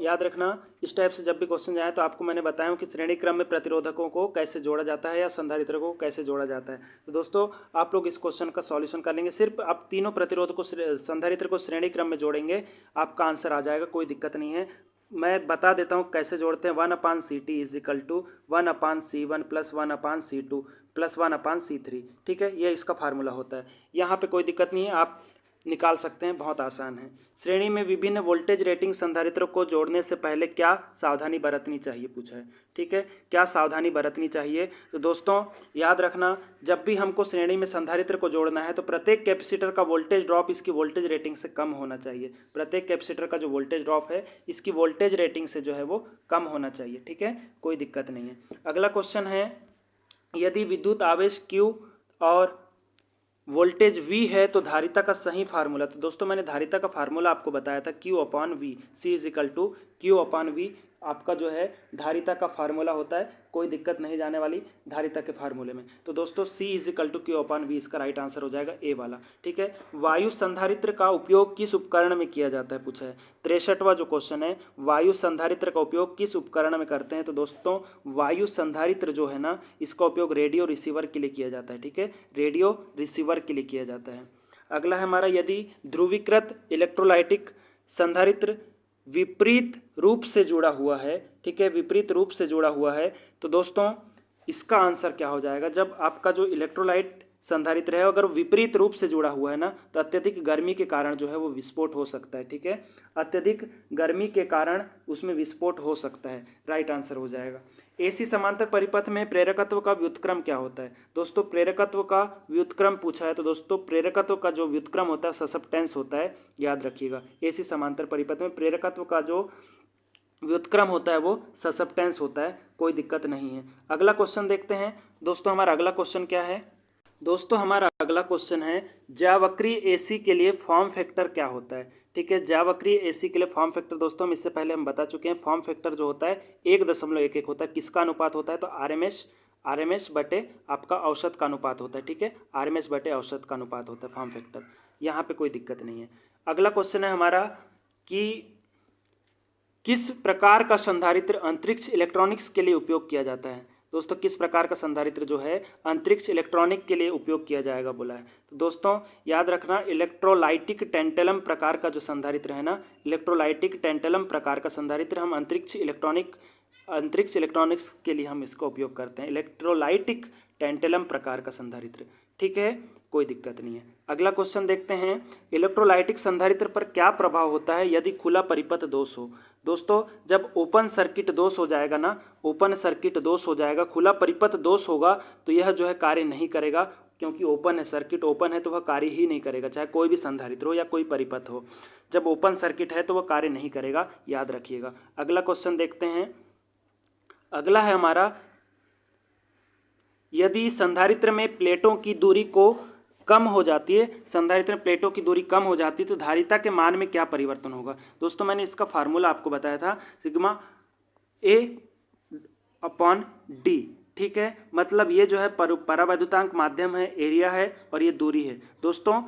याद रखना, इस टाइप से जब भी क्वेश्चन जाए तो आपको मैंने बताया कि श्रेणी क्रम में प्रतिरोधकों को कैसे जोड़ा जाता है या संधारित्र को कैसे जोड़ा जाता है। तो दोस्तों आप लोग इस क्वेश्चन का सॉल्यूशन कर लेंगे, सिर्फ आप तीनों प्रतिरोधकों संधारित्र को श्रेणी क्रम में जोड़ेंगे, आपका आंसर आ जाएगा, कोई दिक्कत नहीं है। मैं बता देता हूँ कैसे जोड़ते हैं। 1/CT is equal to 1/C1 plus 1/C2 plus 1/C3। ठीक है, ये इसका फार्मूला होता है, यहाँ पे कोई दिक्कत नहीं है, आप निकाल सकते हैं, बहुत आसान है। श्रेणी में विभिन्न वोल्टेज रेटिंग संधारित्रों को जोड़ने से पहले क्या सावधानी बरतनी चाहिए पूछा है। ठीक है, क्या सावधानी बरतनी चाहिए, तो दोस्तों याद रखना, जब भी हमको श्रेणी में संधारित्र को जोड़ना है तो प्रत्येक कैपेसिटर का वोल्टेज ड्रॉप इसकी वोल्टेज रेटिंग से कम होना चाहिए, प्रत्येक कैपेसिटर का जो वोल्टेज ड्रॉप है इसकी वोल्टेज रेटिंग से जो है वो कम होना चाहिए। ठीक है, कोई दिक्कत नहीं है। अगला क्वेश्चन है, यदि विद्युत आवेश Q और वोल्टेज V है तो धारिता का सही फार्मूला, तो दोस्तों मैंने धारिता का फार्मूला आपको बताया था Q/V, C is equal to Q/V, आपका जो है धारिता का फार्मूला होता है, कोई दिक्कत नहीं जाने वाली धारिता के फार्मूले में। तो दोस्तों C is equal to Q/V, इसका राइट आंसर हो जाएगा ए वाला। ठीक है, वायु संधारित्र का उपयोग किस उपकरण में किया जाता है पूछा है। 63वां जो क्वेश्चन है, वायु संधारित्र का उपयोग किस उपकरण में करते हैं, तो दोस्तों वायु संधारित्र जो है ना, इसका उपयोग रेडियो रिसीवर के लिए किया जाता है। ठीक है, रेडियो रिसीवर के लिए किया जाता है। अगला है हमारा, यदि ध्रुवीकृत इलेक्ट्रोलाइटिक संधारित्र विपरीत रूप से जुड़ा हुआ है, ठीक है, विपरीत रूप से जुड़ा हुआ है, तो दोस्तों इसका आंसर क्या हो जाएगा, जब आपका जो इलेक्ट्रोलाइट संधारित्र है अगर विपरीत रूप से जुड़ा हुआ है ना, तो अत्यधिक गर्मी के कारण जो है वो विस्फोट हो सकता है। ठीक है, अत्यधिक गर्मी के कारण उसमें विस्फोट हो सकता है, राइट आंसर हो जाएगा। एसी समांतर परिपथ में प्रेरकत्व का व्युत्क्रम क्या होता है दोस्तों, प्रेरकत्व का व्युत्क्रम पूछा है, तो दोस्तों प्रेरकत्व का जो व्युत्क्रम होता है ससेप्टेंस होता है, याद रखिएगा। एसी समांतर परिपथ में प्रेरकत्व का जो व्युत्क्रम होता है वो ससेप्टेंस होता है, कोई दिक्कत नहीं है। अगला क्वेश्चन देखते हैं दोस्तों। हमारा अगला क्वेश्चन क्या है दोस्तों, हमारा अगला क्वेश्चन है, ज्यावक्रीय एसी के लिए फॉर्म फैक्टर क्या होता है। ठीक है। ज्यावक्रीय एसी के लिए फॉर्म फैक्टर दोस्तों इससे पहले हम बता चुके हैं। फॉर्म फैक्टर जो होता है 1.11 होता है। किसका अनुपात होता है? तो आरएमएस बटे आपका औसत का अनुपात होता है। ठीक है, आरएमएस बटे औसत का अनुपात होता है फॉर्म फैक्टर। यहाँ पे कोई दिक्कत नहीं है। अगला क्वेश्चन है हमारा कि किस प्रकार का संधारित्र अंतरिक्ष इलेक्ट्रॉनिक्स के लिए उपयोग किया जाता है? दोस्तों किस प्रकार का संधारित्र जो है अंतरिक्ष इलेक्ट्रॉनिक के लिए उपयोग किया जाएगा बोला है। तो दोस्तों याद रखना, इलेक्ट्रोलाइटिक टेंटेलम प्रकार का जो संधारित्र है ना, इलेक्ट्रोलाइटिक टेंटेलम प्रकार का संधारित्र हम अंतरिक्ष इलेक्ट्रॉनिक्स के लिए हम इसका उपयोग करते हैं। इलेक्ट्रोलाइटिक टेंटेलम प्रकार का संधारित्र। ठीक है, कोई दिक्कत नहीं है। अगला क्वेश्चन देखते हैं, इलेक्ट्रोलाइटिक संधारित्र पर क्या प्रभाव होता है यदि खुला परिपथ दोष हो? दोस्तों जब ओपन सर्किट दोष हो जाएगा ना, ओपन सर्किट दोष हो जाएगा, खुला परिपथ दोष होगा तो यह जो है कार्य नहीं करेगा, क्योंकि ओपन है, सर्किट ओपन है तो वह कार्य ही नहीं करेगा, चाहे कोई भी संधारित्र हो या कोई परिपथ हो। जब ओपन सर्किट है तो वह कार्य नहीं करेगा, याद रखिएगा। अगला क्वेश्चन देखते हैं। अगला है हमारा, यदि संधारित्र में प्लेटों की दूरी को कम हो जाती है, संधारित्र में प्लेटों की दूरी कम हो जाती है तो धारिता के मान में क्या परिवर्तन होगा? दोस्तों मैंने इसका फार्मूला आपको बताया था, सिग्मा A अपॉन D। ठीक है, मतलब ये जो है परावैद्युतांक माध्यम है, एरिया है, और ये दूरी है। दोस्तों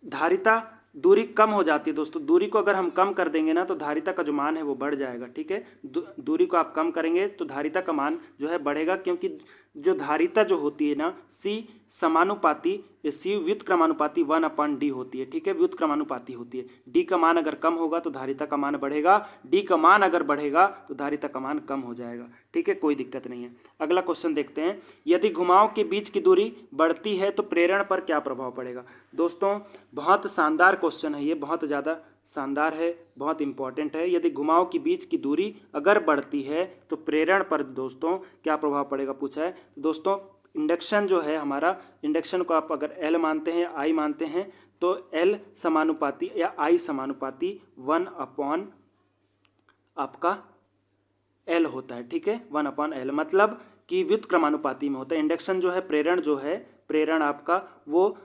धारिता दूरी कम हो जाती है। दोस्तों दूरी को अगर हम कम कर देंगे ना तो धारिता का जो मान है वो बढ़ जाएगा। ठीक है, दूरी को आप कम करेंगे तो धारिता का मान जो है बढ़ेगा, क्योंकि जो धारिता जो होती है ना, सी व्युत्क्रमानुपाती 1/d होती है। ठीक है, व्युत्क्रमानुपाती होती है। डी का मान अगर कम होगा तो धारिता का मान बढ़ेगा, डी का मान अगर बढ़ेगा तो धारिता का मान कम हो जाएगा। ठीक है, कोई दिक्कत नहीं है। अगला क्वेश्चन देखते हैं, यदि घुमाव के बीच की दूरी बढ़ती है तो प्रेरण पर क्या प्रभाव पड़ेगा? दोस्तों बहुत शानदार क्वेश्चन है ये, बहुत ज़्यादा शानदार है, बहुत इंपॉर्टेंट है। यदि घुमाव के बीच की दूरी अगर बढ़ती है तो प्रेरण पर दोस्तों क्या प्रभाव पड़ेगा पूछा है। दोस्तों इंडक्शन जो है हमारा, इंडक्शन को आप अगर L मानते हैं, I मानते हैं, तो L समानुपाती या I समानुपाती 1 अपॉन आपका L होता है। ठीक है, 1 अपॉन L, मतलब कि व्युत्क्रमानुपाती में होता है। इंडक्शन जो है, प्रेरण जो है, प्रेरण आपका वो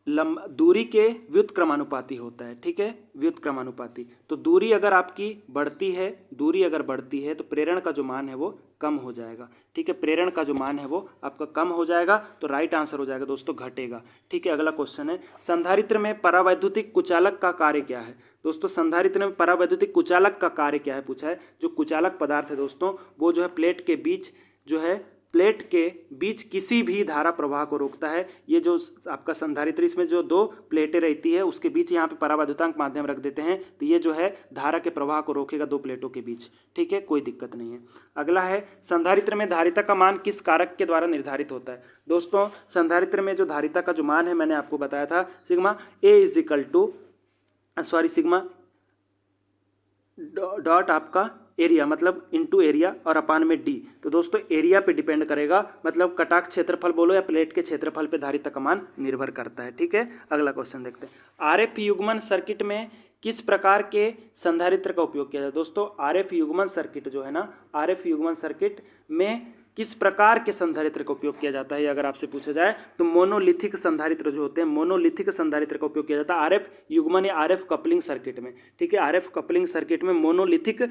दूरी के व्युत्क्रमानुपाती होता है। ठीक है, व्युत्क्रमानुपाती। तो दूरी अगर आपकी बढ़ती है, दूरी अगर बढ़ती है तो प्रेरण का जो मान है वो कम हो जाएगा। ठीक है, प्रेरण का जो मान है वो आपका कम हो जाएगा, तो राइट आंसर हो जाएगा दोस्तों घटेगा। ठीक है, अगला क्वेश्चन है, संधारित्र में परावैद्युतिक कुचालक का कार्य क्या है? दोस्तों संधारित्र में परावैद्युतिक कुचालक का कार्य क्या है पूछा है। जो कुचालक पदार्थ है दोस्तों वो जो है प्लेट के बीच जो है, प्लेट के बीच किसी भी धारा प्रवाह को रोकता है। ये जो आपका संधारित्र, इसमें जो दो प्लेटें रहती है उसके बीच यहाँ पे परावैद्युतांक माध्यम रख देते हैं, तो ये जो है धारा के प्रवाह को रोकेगा दो प्लेटों के बीच। ठीक है, कोई दिक्कत नहीं है। अगला है, संधारित्र में धारिता का मान किस कारक के द्वारा निर्धारित होता है? दोस्तों संधारित्र में जो धारिता का जो मान है मैंने आपको बताया था, सिग्मा सिग्मा डॉट आपका एरिया, मतलब इनटू एरिया और अपान में डी। तो दोस्तों एरिया पे डिपेंड करेगा, मतलब कटाक्ष क्षेत्रफल बोलो या प्लेट के क्षेत्रफल पे धारिता का मान निर्भर करता है। ठीक है, अगला क्वेश्चन देखते हैं, आरएफ युग्मन सर्किट में किस प्रकार के संधारित्र का उपयोग किया जाए? दोस्तों आरएफ युग्मन सर्किट जो है ना, आरएफ युग्मन सर्किट में किस प्रकार के संधारित्र का उपयोग किया जाता है अगर आपसे पूछा जाए तो मोनोलिथिक संधारित्र जो होते हैं, मोनोलिथिक संधारित्र का उपयोग किया जाता है आरएफ युग्मन या आरएफ कपलिंग सर्किट में। ठीक है, आरएफ कपलिंग सर्किट में मोनोलिथिक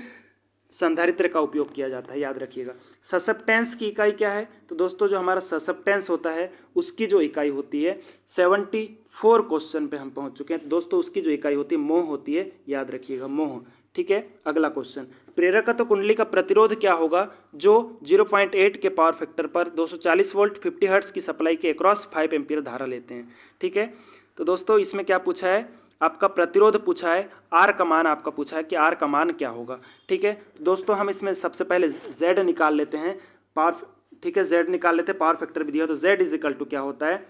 संधारित्र का उपयोग किया जाता है, याद रखिएगा। ससेप्टेंस की इकाई क्या है? तो दोस्तों जो हमारा ससेप्टेंस होता है उसकी जो इकाई होती है, 74 क्वेश्चन पे हम पहुंच चुके हैं। तो दोस्तों उसकी जो इकाई होती है मोह होती है, याद रखिएगा, मोह। ठीक है, अगला क्वेश्चन, प्रेरकत्व कुंडली का प्रतिरोध क्या होगा जो 0.8 के पावर फैक्टर पर 240 वोल्ट 50 हर्ट्ज की सप्लाई के अक्रॉस 5 एम्पीयर धारा लेते हैं? ठीक है, तो दोस्तों इसमें क्या पूछा है, आपका प्रतिरोध पूछा है, आर का मान आपका पूछा है कि आर का मान क्या होगा। ठीक है, दोस्तों हम इसमें सबसे पहले जेड निकाल लेते हैं, पावर। ठीक है, जेड निकाल लेते हैं, पावर फैक्टर भी दिया, तो जेड इज इक्वल टू क्या होता है,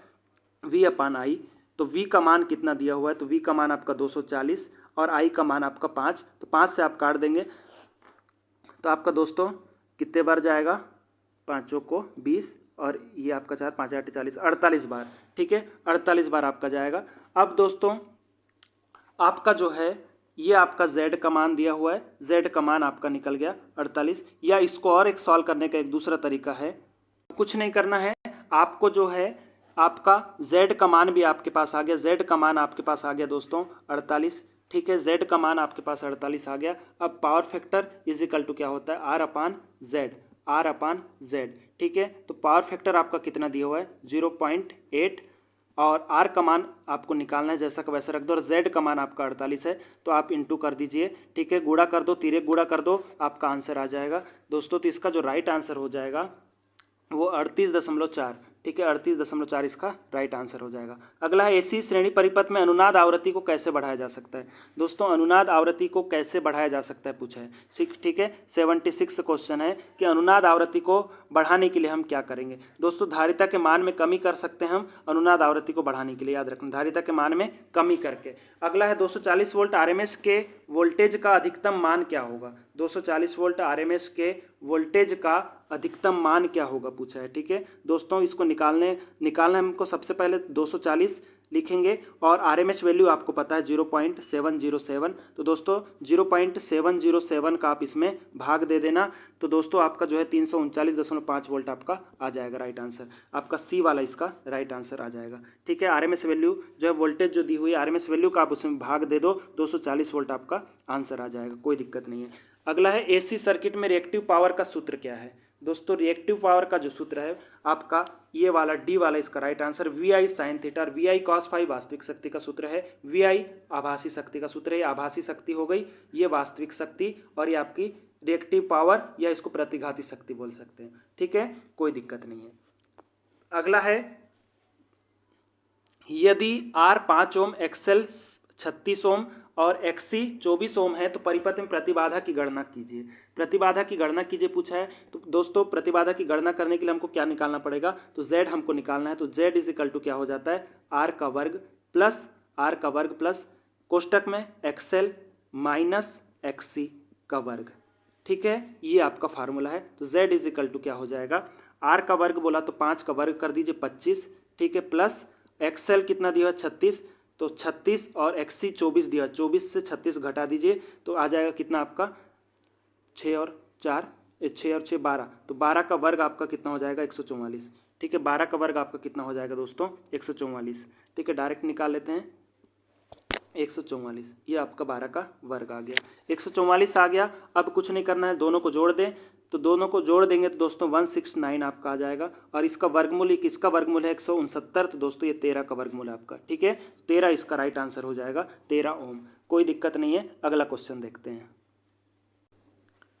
वी अपान आई। तो वी का मान कितना दिया हुआ है, तो वी का मान आपका 240 और आई का मान आपका 5, तो 5 से आप काट देंगे तो आपका दोस्तों कितने बार जाएगा, 5 को 20 और ये आपका 4 5 8 40 48 बार। ठीक है, 48 बार आपका जाएगा। अब दोस्तों आपका जो है ये आपका z का मान दिया हुआ है, z का मान आपका निकल गया 48। या इसको और एक सॉल्व करने का एक दूसरा तरीका है, कुछ नहीं करना है आपको, जो है आपका z का मान भी आपके पास आ गया, z का मान आपके पास आ गया दोस्तों 48। ठीक है, z का मान आपके पास 48 आ गया। अब power factor is equal to क्या होता है, r अपान z। ठीक है, तो पावर फैक्टर आपका कितना दिया हुआ है 0.8 और r का मान आपको निकालना है, जैसा का वैसा रख दो, और z का मान आपका 48 है तो आप इंटू कर दीजिए। ठीक है, गुणा कर दो, तिरे गुणा कर दो, आपका आंसर आ जाएगा दोस्तों। तो इसका जो राइट आंसर हो जाएगा वो 38.4। ठीक है, 38.4 इसका राइट आंसर हो जाएगा। अगला है एसी श्रेणी परिपथ में अनुनाद आवृत्ति को कैसे बढ़ाया जा सकता है। दोस्तों अनुनाद आवृत्ति को कैसे बढ़ाया जा सकता है पूछा है। ठीक है, 76 क्वेश्चन है कि अनुनाद आवृत्ति को बढ़ाने के लिए हम क्या करेंगे। दोस्तों धारिता के मान में कमी कर सकते हैं हम अनुनाद आवृत्ति को बढ़ाने के लिए, याद रखना धारिता के मान में कमी करके। अगला है 240 वोल्ट आरएमएस के वोल्टेज का अधिकतम मान क्या होगा। 240 वोल्ट आरएमएस के वोल्टेज का अधिकतम मान क्या होगा पूछा है। ठीक है दोस्तों, इसको निकालना हमको सबसे पहले 240 लिखेंगे और आरएमएस वैल्यू आपको पता है 0.707। तो दोस्तों 0.707 का आप इसमें भाग दे देना, तो दोस्तों आपका जो है 339.5 वोल्ट आपका आ जाएगा राइट आंसर। आपका सी वाला इसका राइट आंसर आ जाएगा। ठीक है, आरएमएस वैल्यू जो है वोल्टेज जो दी हुई है आरएमएस वैल्यू का आप उसमें भाग दे दो, 240 वोल्ट आपका आंसर आ जाएगा, कोई दिक्कत नहीं है। अगला है एसी सर्किट में रिएक्टिव पावर का सूत्र क्या है। दोस्तों रिएक्टिव पावर का जो सूत्र है आपका ये वाला डी वाला, इसका right answer V I sine theta और वी आई कॉस फाई वास्तविक शक्ति का सूत्र है, वी आई आभासी शक्ति का सूत्र है। ये आभासी शक्ति हो गई, ये वास्तविक शक्ति, और ये आपकी रिएक्टिव पावर या इसको प्रतिघाती शक्ति बोल सकते हैं। ठीक है, कोई दिक्कत नहीं है। अगला है यदि आर 5 ओम, एक्सएल 36 ओम और एक्सी 24 ओम है तो परिपथ में प्रतिबाधा की गणना कीजिए। प्रतिबाधा की गणना कीजिए पूछा है। तो दोस्तों प्रतिबाधा की गणना करने के लिए हमको क्या निकालना पड़ेगा, तो z हमको निकालना है। तो z इज इक्वल टू क्या हो जाता है, r का वर्ग प्लस कोष्टक में एक्सएल माइनस एक्सी का वर्ग। ठीक है, ये आपका फार्मूला है। तो z इज इक्वल टू क्या हो जाएगा, r का वर्ग बोला तो 5 का वर्ग कर दीजिए 25। ठीक है, प्लस एक्सएल कितना दिया 36, तो 36 और एक्सी 24 दिया, 24 से 36 घटा दीजिए तो आ जाएगा कितना आपका 6 और 6 12, तो 12 का वर्ग आपका कितना हो जाएगा 144। ठीक है, 12 का वर्ग आपका कितना हो जाएगा दोस्तों 144। ठीक है, डायरेक्ट निकाल लेते हैं 144, ये आपका 12 का वर्ग आ गया, 144 आ गया। अब कुछ नहीं करना है, दोनों को जोड़ दें, तो दोनों को जोड़ देंगे तो दोस्तों 169 आपका आ जाएगा। और इसका वर्गमूल, किसका वर्गमूल है 169, तो दोस्तों ये 13 का वर्गमूल है आपका। ठीक है, 13 इसका राइट आंसर हो जाएगा, 13 ओम, कोई दिक्कत नहीं है। अगला क्वेश्चन देखते हैं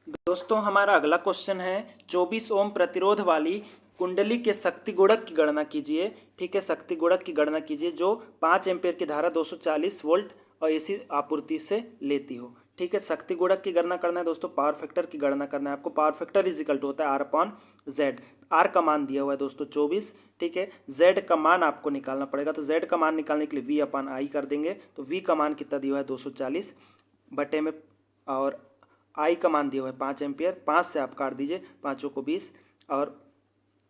दोस्तों। हमारा अगला क्वेश्चन है 24 ओम प्रतिरोध वाली कुंडली के शक्ति गुणक की गणना कीजिए। ठीक है, शक्ति गुणक की गणना कीजिए जो 5 एम्पीयर की धारा 240 वोल्ट और एसी आपूर्ति से लेती हो। ठीक है, शक्ति गुणक की गणना करना है दोस्तों, पावर फैक्टर की गणना करना है आपको। Power factor is equal to होता है आर अपॉन जेड। आर का मान दिया हुआ है दोस्तों 24। ठीक है, जेड का मान आपको निकालना पड़ेगा, तो जेड का मान निकालने के लिए वी अपॉन आई कर देंगे। तो वी का मान कितना दिया हुआ है 240 बटे में, और आई का मान दिया हुआ है 5 एम्पियर, 5 से आप काट दीजिए, 5 को 20 और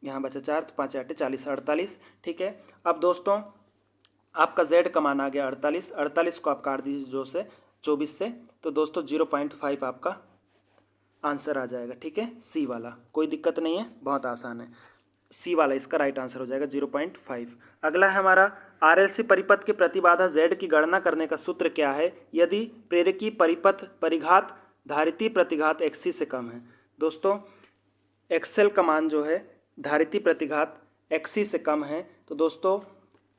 यहाँ बचा 4, तो 5 8 40 48। ठीक है, अब दोस्तों आपका z का मान आ गया 48, 48 को आप काट दीजिए 24 से, तो दोस्तों 0.5 आपका आंसर आ जाएगा। ठीक है, सी वाला, कोई दिक्कत नहीं है, बहुत आसान है, सी वाला इसका राइट आंसर हो जाएगा 0.5। अगला है हमारा आरएलसी परिपथ के प्रतिबाधा z की गणना करने का सूत्र क्या है यदि प्रेरकी परिपथ परिघात धारिती प्रतिघात एक्सी से कम है। दोस्तों एक्सएल का मान जो है धारिती प्रतिघात एक्सी से कम है, तो दोस्तों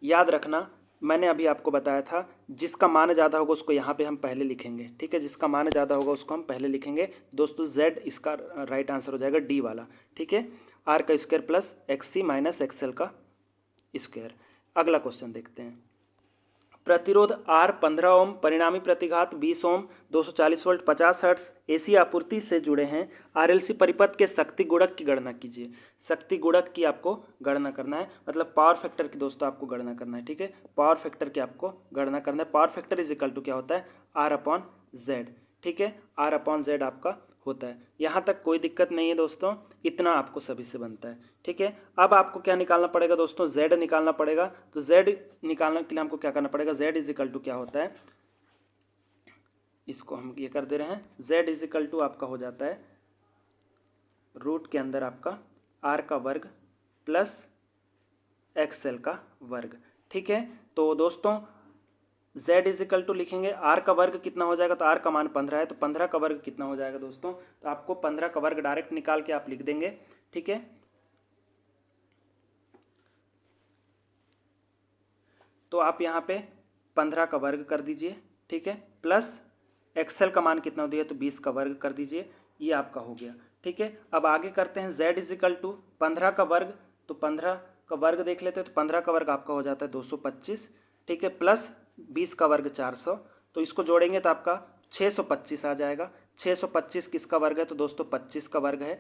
याद रखना मैंने अभी आपको बताया था जिसका मान ज़्यादा होगा उसको यहाँ पे हम पहले लिखेंगे। ठीक है, जिसका मान ज़्यादा होगा उसको हम पहले लिखेंगे दोस्तों। z इसका राइट आंसर हो जाएगा डी वाला। ठीक है, r का square plus XC minus XL का स्क्वायर। अगला क्वेश्चन देखते हैं। प्रतिरोध R 15 ओम, परिणामी प्रतिघात 20 ओम, 240 वोल्ट 50 हर्ट्ज एसी आपूर्ति से जुड़े हैं। आरएलसी परिपथ के शक्ति गुणक की गणना कीजिए। शक्ति गुणक की आपको गणना करना है, मतलब पावर फैक्टर की दोस्तों आपको गणना करना है। ठीक है, पावर फैक्टर की आपको गणना करना है। Power factor is equal to क्या होता है R अपॉन जेड। ठीक है, R अपॉन जेड आपका होता है। यहाँ तक कोई दिक्कत नहीं है दोस्तों, इतना आपको सभी से बनता है। ठीक है, अब आपको क्या निकालना पड़ेगा दोस्तों, z निकालना पड़ेगा। तो z निकालने के लिए हमको क्या करना पड़ेगा, z इज इक्वल टू क्या होता है, इसको हम ये कर दे रहे हैं, z इज इक्वल टू आपका हो जाता है रूट के अंदर आपका r का वर्ग प्लस एक्सएल का वर्ग। ठीक है, तो दोस्तों z इज इक्वल टू लिखेंगे r का वर्ग कितना हो जाएगा, तो r का मान 15 है, तो 15 का वर्ग कितना हो जाएगा दोस्तों, तो आपको 15 का वर्ग डायरेक्ट निकाल के आप लिख देंगे। ठीक है, तो आप यहाँ पे 15 का वर्ग कर दीजिए। ठीक है, प्लस एक्सेल का मान कितना दिया, तो 20 का वर्ग कर दीजिए, ये आपका हो गया। ठीक है, अब आगे करते हैं z इज इक्वल टू 15 का वर्ग, तो 15 का वर्ग देख लेते हैं, तो 15 का वर्ग आपका हो जाता है 225। ठीक है, प्लस 20 का वर्ग 400, तो इसको जोड़ेंगे तो आपका 625 आ जाएगा। 625 किसका वर्ग है, तो दोस्तों 25 का वर्ग है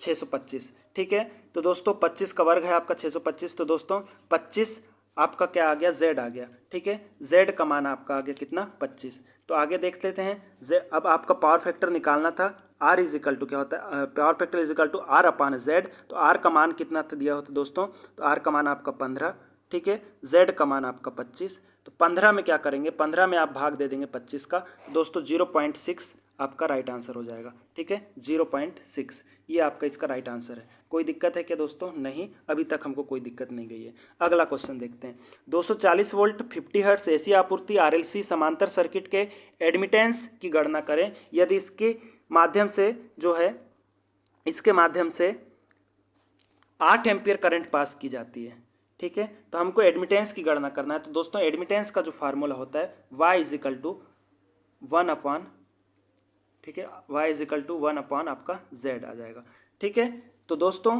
625। ठीक है, तो दोस्तों 25 का वर्ग है आपका 625, तो दोस्तों 25 आपका क्या आ गया, z आ गया। ठीक है, z का मान आपका आ गया कितना, 25। तो आगे देख लेते हैं z, अब आपका पावर फैक्टर निकालना था, r इज इक्वल टू क्या होता है, power factor is equal to r upon z, तो r का मान कितना दिया होता है दोस्तों, तो r का मान आपका 15। ठीक है, z का मान आपका 25, तो 15 में क्या करेंगे, 15 में आप भाग दे देंगे 25 का, तो दोस्तों 0.6 आपका राइट आंसर हो जाएगा। ठीक है, 0.6 ये आपका इसका राइट आंसर है। कोई दिक्कत है क्या दोस्तों, नहीं, अभी तक हमको कोई दिक्कत नहीं गई है। अगला क्वेश्चन देखते हैं। 240 वोल्ट 50 हर्ट्ज एसी आपूर्ति आरएलसी समांतर सर्किट के एडमिटेंस की गणना करें यदि इसके माध्यम से जो है, इसके माध्यम से 8 एम्पियर करंट पास की जाती है। ठीक है, तो हमको एडमिटेंस की गणना करना है। तो दोस्तों एडमिटेंस का जो फार्मूला होता है y is equal to 1 upon, ठीक है, y is equal to 1 upon आपका z आ जाएगा। ठीक है, तो दोस्तों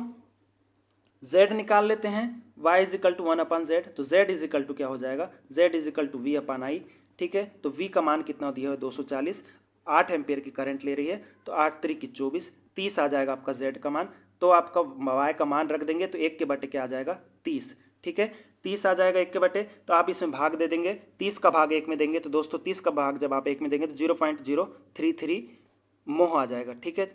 z निकाल लेते हैं, y is equal to 1 upon z, तो z इज इक्वल टू क्या हो जाएगा, z is equal to v upon i। ठीक है, तो v का मान कितना दिया है 240, 8 एम्पियर की करंट ले रही है, तो 8 3 की 24, 30 आ जाएगा आपका z का मान। तो आपका y का मान रख देंगे, तो 1 के बटे क्या आ जाएगा 30। ठीक है, 30 आ जाएगा 1 के बटे, तो आप इसमें भाग दे देंगे, 30 का भाग 1 में देंगे, तो दोस्तों 30 का भाग जब आप 1 में देंगे तो 0.033 मोह आ जाएगा। ठीक है,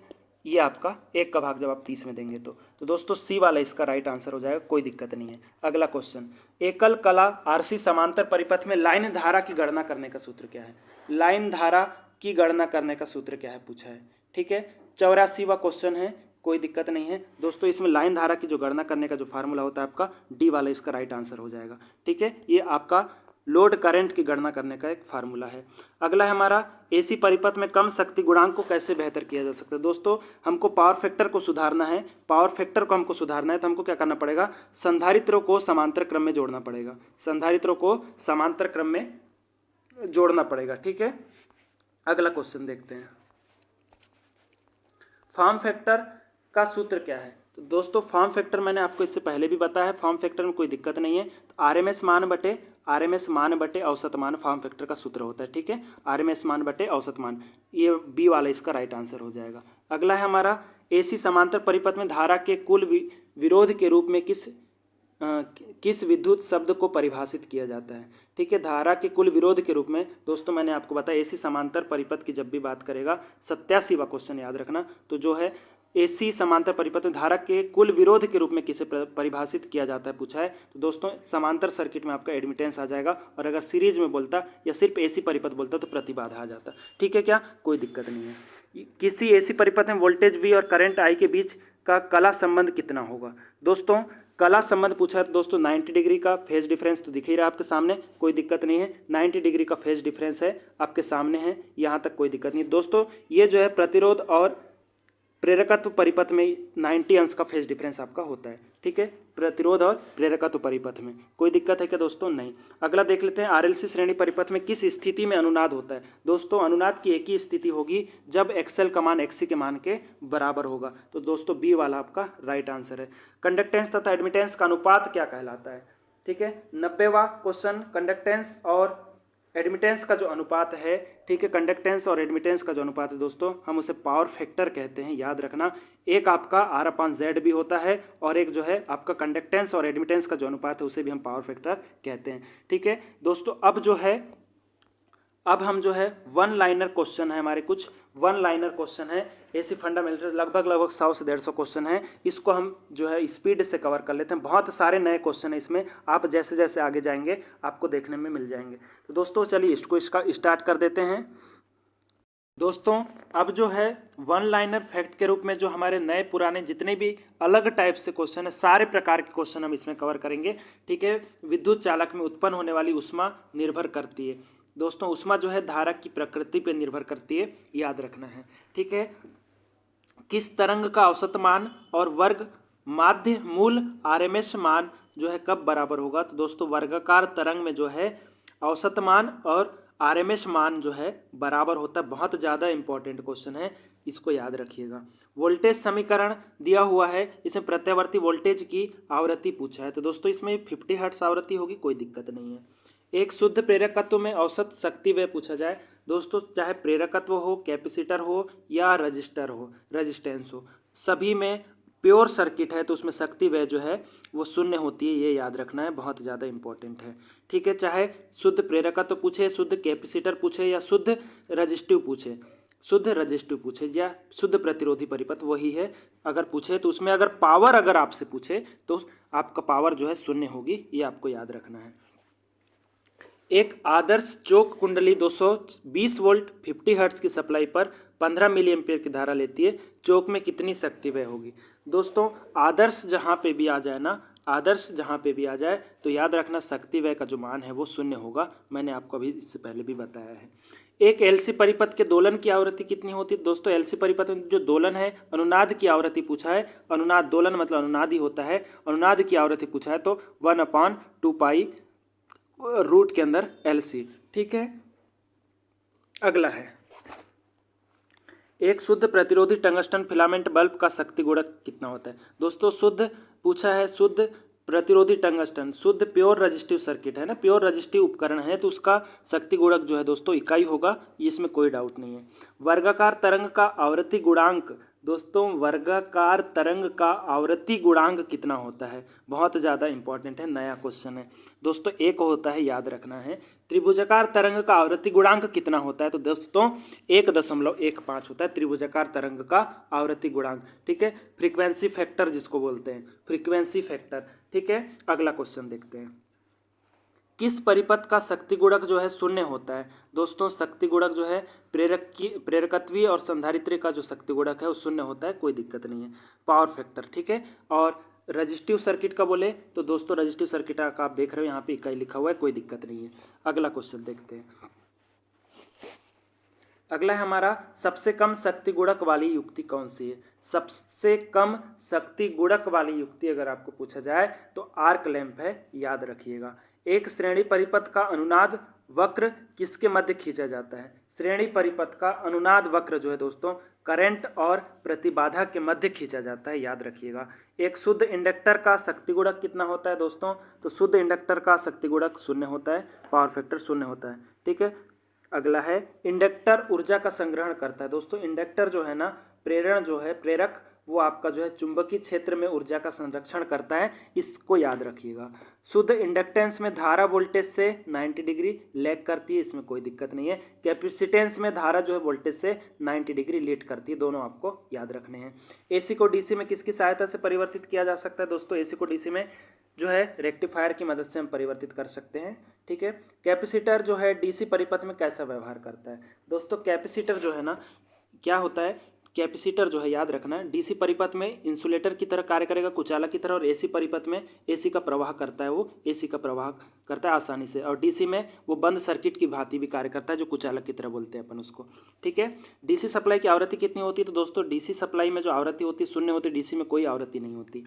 ये आपका 1 का भाग जब आप 30 में देंगे तो दोस्तों सी वाला इसका राइट आंसर हो जाएगा, कोई दिक्कत नहीं है। अगला क्वेश्चन, एकल कला आरसी समांतर परिपथ में लाइन धारा की गणना करने का सूत्र क्या है, लाइन धारा की गणना करने का सूत्र क्या है पूछा है। ठीक है, 84वां क्वेश्चन है, कोई दिक्कत नहीं है दोस्तों। इसमें लाइन धारा की जो गणना करने का जो फार्मूला होता है आपका डी वाला इसका राइट आंसर हो जाएगा। ठीक है, ये आपका लोड करंट की गणना करने का एक फार्मूला है। अगला है हमारा एसी परिपथ में कम शक्ति गुणांक को कैसे बेहतर किया जा सकता है। दोस्तों हमको पावर फैक्टर को सुधारना है, पावर फैक्टर को हमको सुधारना है, तो हमको क्या करना पड़ेगा, संधारित्रों को समांतर क्रम में जोड़ना पड़ेगा, संधारित्रों को समांतर क्रम में जोड़ना पड़ेगा। ठीक है, अगला क्वेश्चन देखते हैं, फॉर्म फैक्टर का सूत्र क्या है। तो दोस्तों फॉर्म फैक्टर मैंने आपको इससे पहले भी बताया है, फॉर्म फैक्टर में कोई दिक्कत नहीं है। तो आरएमएस मान बटे औसत मान फॉर्म फैक्टर का सूत्र होता है। ठीक है, आरएमएस मान बटे औसत मान, ये बी वाला इसका राइट आंसर हो जाएगा। अगला है हमारा एसी समांतर परिपथ में धारा के कुल विरोध के रूप में किस विद्युत शब्द को परिभाषित किया जाता है। ठीक है, धारा के कुल विरोध के रूप में दोस्तों मैंने आपको बताया एसी समांतर परिपथ की जब भी बात करेगा, 87वां क्वेश्चन याद रखना, तो जो है एसी समांतर परिपथ में धारा के कुल विरोध के रूप में किसे परिभाषित किया जाता है पूछा है। तो दोस्तों समांतर सर्किट में आपका एडमिटेंस आ जाएगा, और अगर सीरीज में बोलता या सिर्फ एसी परिपथ बोलता तो प्रतिबाधा आ जाता। ठीक है, क्या कोई दिक्कत नहीं है। किसी एसी परिपथ में वोल्टेज वी और करंट आई के बीच का कला संबंध कितना होगा। दोस्तों कला संबंध पूछा है तो दोस्तों 90 डिग्री का फेज डिफरेंस तो दिख ही रहा है आपके सामने, कोई दिक्कत नहीं है। 90 डिग्री का फेज डिफरेंस है आपके सामने है, यहाँ तक कोई दिक्कत नहीं है। दोस्तों ये जो है प्रतिरोध और प्रेरकत्व परिपथ में 90 अंश का फेज डिफरेंस आपका होता है। ठीक है, प्रतिरोध और प्रेरकत्व परिपथ में कोई दिक्कत है क्या दोस्तों, नहीं। अगला देख लेते हैं आरएलसी श्रेणी परिपथ में किस स्थिति में अनुनाद होता है। दोस्तों अनुनाद की एक ही स्थिति होगी जब एक्सएल का मान एक्सी के मान के बराबर होगा, तो दोस्तों बी वाला आपका राइट आंसर है। कंडक्टेंस तथा एडमिटेंस का अनुपात क्या कहलाता है। ठीक है, 90वां क्वेश्चन, कंडक्टेंस और एडमिटेंस का जो अनुपात है, ठीक है, कंडक्टेंस और एडमिटेंस का जो अनुपात है दोस्तों हम उसे पावर फैक्टर कहते हैं, याद रखना। एक आपका आर अपान जेड भी होता है, और एक जो है आपका कंडक्टेंस और एडमिटेंस का जो अनुपात है उसे भी हम पावर फैक्टर कहते हैं। ठीक है दोस्तों, अब हम जो है वन लाइनर क्वेश्चन है हमारे, कुछ वन लाइनर क्वेश्चन है एसी फंडामेंटल, लगभग 100 से 150 क्वेश्चन है। इसको हम जो है स्पीड से कवर कर लेते हैं, बहुत सारे नए क्वेश्चन है इसमें, आप जैसे जैसे आगे जाएंगे आपको देखने में मिल जाएंगे। तो दोस्तों चलिए इसको इसका स्टार्ट कर देते हैं। दोस्तों अब जो है वन लाइनर फैक्ट के रूप में जो हमारे नए पुराने जितने भी अलग टाइप से क्वेश्चन है, सारे प्रकार के क्वेश्चन हम इसमें कवर करेंगे। ठीक है, विद्युत चालक में उत्पन्न होने वाली ऊष्मा निर्भर करती है। दोस्तों ऊष्मा जो है धारक की प्रकृति पर निर्भर करती है, याद रखना है। ठीक है, किस तरंग का औसत मान और वर्ग माध्य मूल आरएमएस मान जो है कब बराबर होगा? तो दोस्तों वर्गाकार तरंग में जो है औसत मान और आरएमएस मान जो है बराबर होता है। बहुत ज़्यादा इंपॉर्टेंट क्वेश्चन है, इसको याद रखिएगा। वोल्टेज समीकरण दिया हुआ है, इसमें प्रत्यावर्ती वोल्टेज की आवृत्ति पूछा है। तो दोस्तों इसमें 50 हर्ट्ज आवृत्ति होगी, कोई दिक्कत नहीं है। एक शुद्ध प्रेरकत्व में औसत शक्ति वह पूछा जाए। दोस्तों चाहे प्रेरकत्व हो, कैपेसिटर हो या रजिस्टर हो, रेजिस्टेंस हो, सभी में प्योर सर्किट है तो उसमें शक्ति वह जो है वो शून्य होती है, ये याद रखना है, बहुत ज़्यादा इंपॉर्टेंट है। ठीक है, चाहे शुद्ध प्रेरकत्व पूछे, शुद्ध कैपेसिटर पूछे या शुद्ध रजिस्टिव पूछे, शुद्ध रजिस्टिव पूछे या शुद्ध प्रतिरोधी परिपथ, वही है। अगर पूछे तो उसमें अगर पावर अगर आपसे पूछे तो आपका पावर जो है शून्य होगी, ये आपको याद रखना है। एक आदर्श चौक कुंडली 220 वोल्ट 50 हर्ट्ज की सप्लाई पर 15 मिली एम्पियर की धारा लेती है, चौक में कितनी शक्ति वह होगी? दोस्तों आदर्श जहाँ पे भी आ जाए ना, आदर्श जहाँ पे भी आ जाए तो याद रखना शक्ति वह का जो मान है वो शून्य होगा। मैंने आपको अभी इससे पहले भी बताया है। एक एलसी परिपथ के दोलन की आवृत्ति कितनी होती है? दोस्तों एलसी परिपथ में जो दोलन है, अनुनाद की आवृत्ति पूछा है। अनुनाद, दोलन मतलब अनुनाद ही होता है। अनुनाद की आवृत्ति पूछा है तो 1/2 पाई रूट के अंदर एलसी। ठीक है, अगला है एक शुद्ध प्रतिरोधी टंगस्टन फिलामेंट बल्ब का शक्ति गुणक कितना होता है? दोस्तों शुद्ध पूछा है, शुद्ध प्रतिरोधी टंगस्टन, शुद्ध प्योर रजिस्टिव सर्किट है ना, प्योर रजिस्टिव उपकरण है तो उसका शक्ति गुणक जो है दोस्तों इकाई होगा, इसमें कोई डाउट नहीं है। वर्गाकार तरंग का आवृत्ति गुणांक, दोस्तों वर्गाकार तरंग का आवृत्ति गुणांक कितना होता है? बहुत ज़्यादा इंपॉर्टेंट है, नया क्वेश्चन है दोस्तों। एक होता है, याद रखना है। त्रिभुजाकार तरंग का आवृत्ति गुणांक कितना होता है? तो दोस्तों 1.15 होता है त्रिभुजाकार तरंग का आवृत्ति गुणांक। ठीक है, फ्रीक्वेंसी फैक्टर जिसको बोलते हैं, फ्रीक्वेंसी फैक्टर। ठीक है, अगला क्वेश्चन देखते हैं। किस परिपथ का शक्ति गुणक जो है शून्य होता है? दोस्तों शक्ति गुणक जो है प्रेरकत्वीय और संधारित्री का जो शक्ति गुणक है वो शून्य होता है, कोई दिक्कत नहीं है, पावर फैक्टर। ठीक है, और रजिस्टिव सर्किट का बोले तो दोस्तों रजिस्टिव सर्किट का आप देख रहे हो यहाँ पे इकाई लिखा हुआ है, कोई दिक्कत नहीं है। अगला क्वेश्चन देखते हैं। अगला है हमारा सबसे कम शक्ति गुणक वाली युक्ति कौन सी है? सबसे कम शक्ति गुणक वाली युक्ति अगर आपको पूछा जाए तो आर्क लैंप है, याद रखिएगा। एक श्रेणी परिपथ का अनुनाद वक्र किसके मध्य खींचा जाता है? श्रेणी परिपथ का अनुनाद वक्र जो है दोस्तों करंट और प्रतिबाधा के मध्य खींचा जाता है, याद रखिएगा। एक शुद्ध इंडक्टर का शक्ति गुणक कितना होता है दोस्तों? तो शुद्ध इंडक्टर का शक्ति गुणक शून्य होता है, पावर फैक्टर शून्य होता है। ठीक है, अगला है इंडक्टर ऊर्जा का संग्रहण करता है। दोस्तों इंडक्टर जो है ना, प्रेरण जो है, प्रेरक, वो आपका जो है चुंबकीय क्षेत्र में ऊर्जा का संरक्षण करता है, इसको याद रखिएगा। शुद्ध इंडक्टेंस में धारा वोल्टेज से 90 डिग्री लैग करती है, इसमें कोई दिक्कत नहीं है। कैपेसिटेंस में धारा जो है वोल्टेज से 90 डिग्री लीड करती है, दोनों आपको याद रखने हैं। एसी को डीसी में किसकी सहायता से परिवर्तित किया जा सकता है? दोस्तों एसी को डीसी में जो है रेक्टिफायर की मदद से हम परिवर्तित कर सकते हैं। ठीक है, कैपेसिटर जो है डीसी परिपथ में कैसा व्यवहार करता है? दोस्तों कैपेसिटर जो है ना, क्या होता है, कैपेसिटर जो है याद रखना है डीसी परिपथ में इंसुलेटर की तरह कार्य करेगा, कुचालक की तरह, और एसी परिपथ में एसी का प्रवाह करता है, वो एसी का प्रवाह करता है आसानी से, और डीसी में वो बंद सर्किट की भांति भी कार्य करता है, जो कुचालक की तरह बोलते हैं अपन उसको। ठीक है, डीसी सप्लाई की आवृत्ति कितनी होती है? तो दोस्तों डीसी सप्लाई में जो आवृत्ति होती है शून्य होती है, डीसी में कोई आवृत्ति नहीं होती।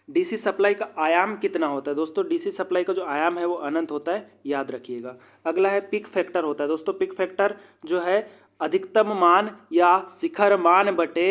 डीसी सप्लाई का आयाम कितना होता है? दोस्तों डीसी सप्लाई का जो आयाम है वो अनंत होता है, याद रखिएगा। अगला है पिक फैक्टर होता है। दोस्तों पिक फैक्टर जो है अधिकतम मान या शिखर मान बटे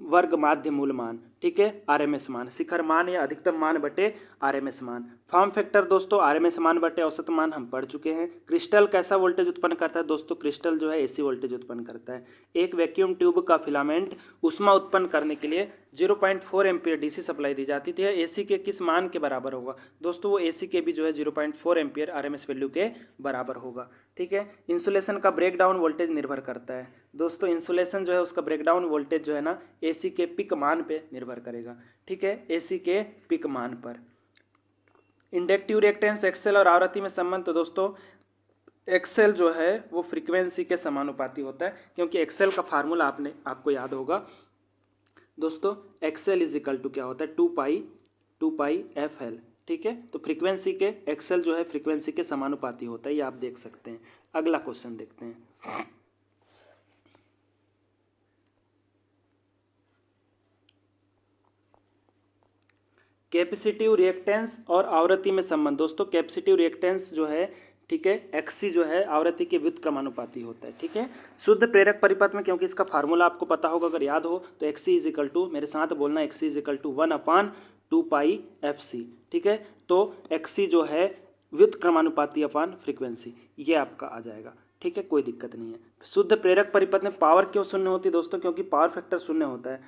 वर्ग माध्य मूल मान। ठीक है, आरएमएस मान, शिखर मान या अधिकतम मान बटे आरएमएस मान। फॉर्म फैक्टर दोस्तों आरएमएस मान बटे औसत मान हम पढ़ चुके हैं। क्रिस्टल कैसा वोल्टेज उत्पन्न करता है? दोस्तों क्रिस्टल जो है एसी वोल्टेज उत्पन्न करता है। एक वैक्यूम ट्यूब का फिलामेंट ऊष्मा उत्पन्न करने के लिए 0.4 एम्पियर डीसी सप्लाई दी जाती थी, एसी के किस मान के बराबर होगा? दोस्तों वो एसी के भी जो है 0.4 एम्पियर आरएमएस वैल्यू के बराबर होगा। ठीक है, इंसुलेशन का ब्रेकडाउन वोल्टेज निर्भर करता है। दोस्तों इंसुलेशन जो है उसका ब्रेकडाउन वोल्टेज जो है ना एसी के पिक मान पे निर्भर करेगा। ठीक है, एसी के पिक मान पर। इंडक्टिव रिएक्टेंस एक्सेल और आवृत्ति में संबंध, तो दोस्तों एक्सेल जो है वो फ्रीक्वेंसी के समानुपाती होता है, क्योंकि एक्सेल का फार्मूला आपको याद होगा दोस्तों। एक्सेल इज इक्वल टू क्या होता है, 2 पाई FL। ठीक है, तो फ्रीक्वेंसी के एक्सेल जो है फ्रीक्वेंसी के समानुपाती होता है, ये आप देख सकते हैं। अगला क्वेश्चन देखते हैं। कैपेसिटिव रिएक्टेंस और आवृत्ति में संबंध। दोस्तों कैपेसिटिव रिएक्टेंस जो है, ठीक है, XC जो है आवृत्ति के व्युत्क्रमानुपाती होता है। ठीक है, शुद्ध प्रेरक परिपथ में, क्योंकि इसका फार्मूला आपको पता होगा, अगर याद हो तो XC इज इक्वल टू, मेरे साथ बोलना, XC is equal to 1/2 pi FC। ठीक है, तो XC जो है व्युत्क्रमानुपाती अपान फ्रीक्वेंसी, ये आपका आ जाएगा। ठीक है, कोई दिक्कत नहीं है। शुद्ध प्रेरक परिपथ में पावर क्यों शून्य होती है दोस्तों, क्योंकि पावर फैक्टर शून्य होता है।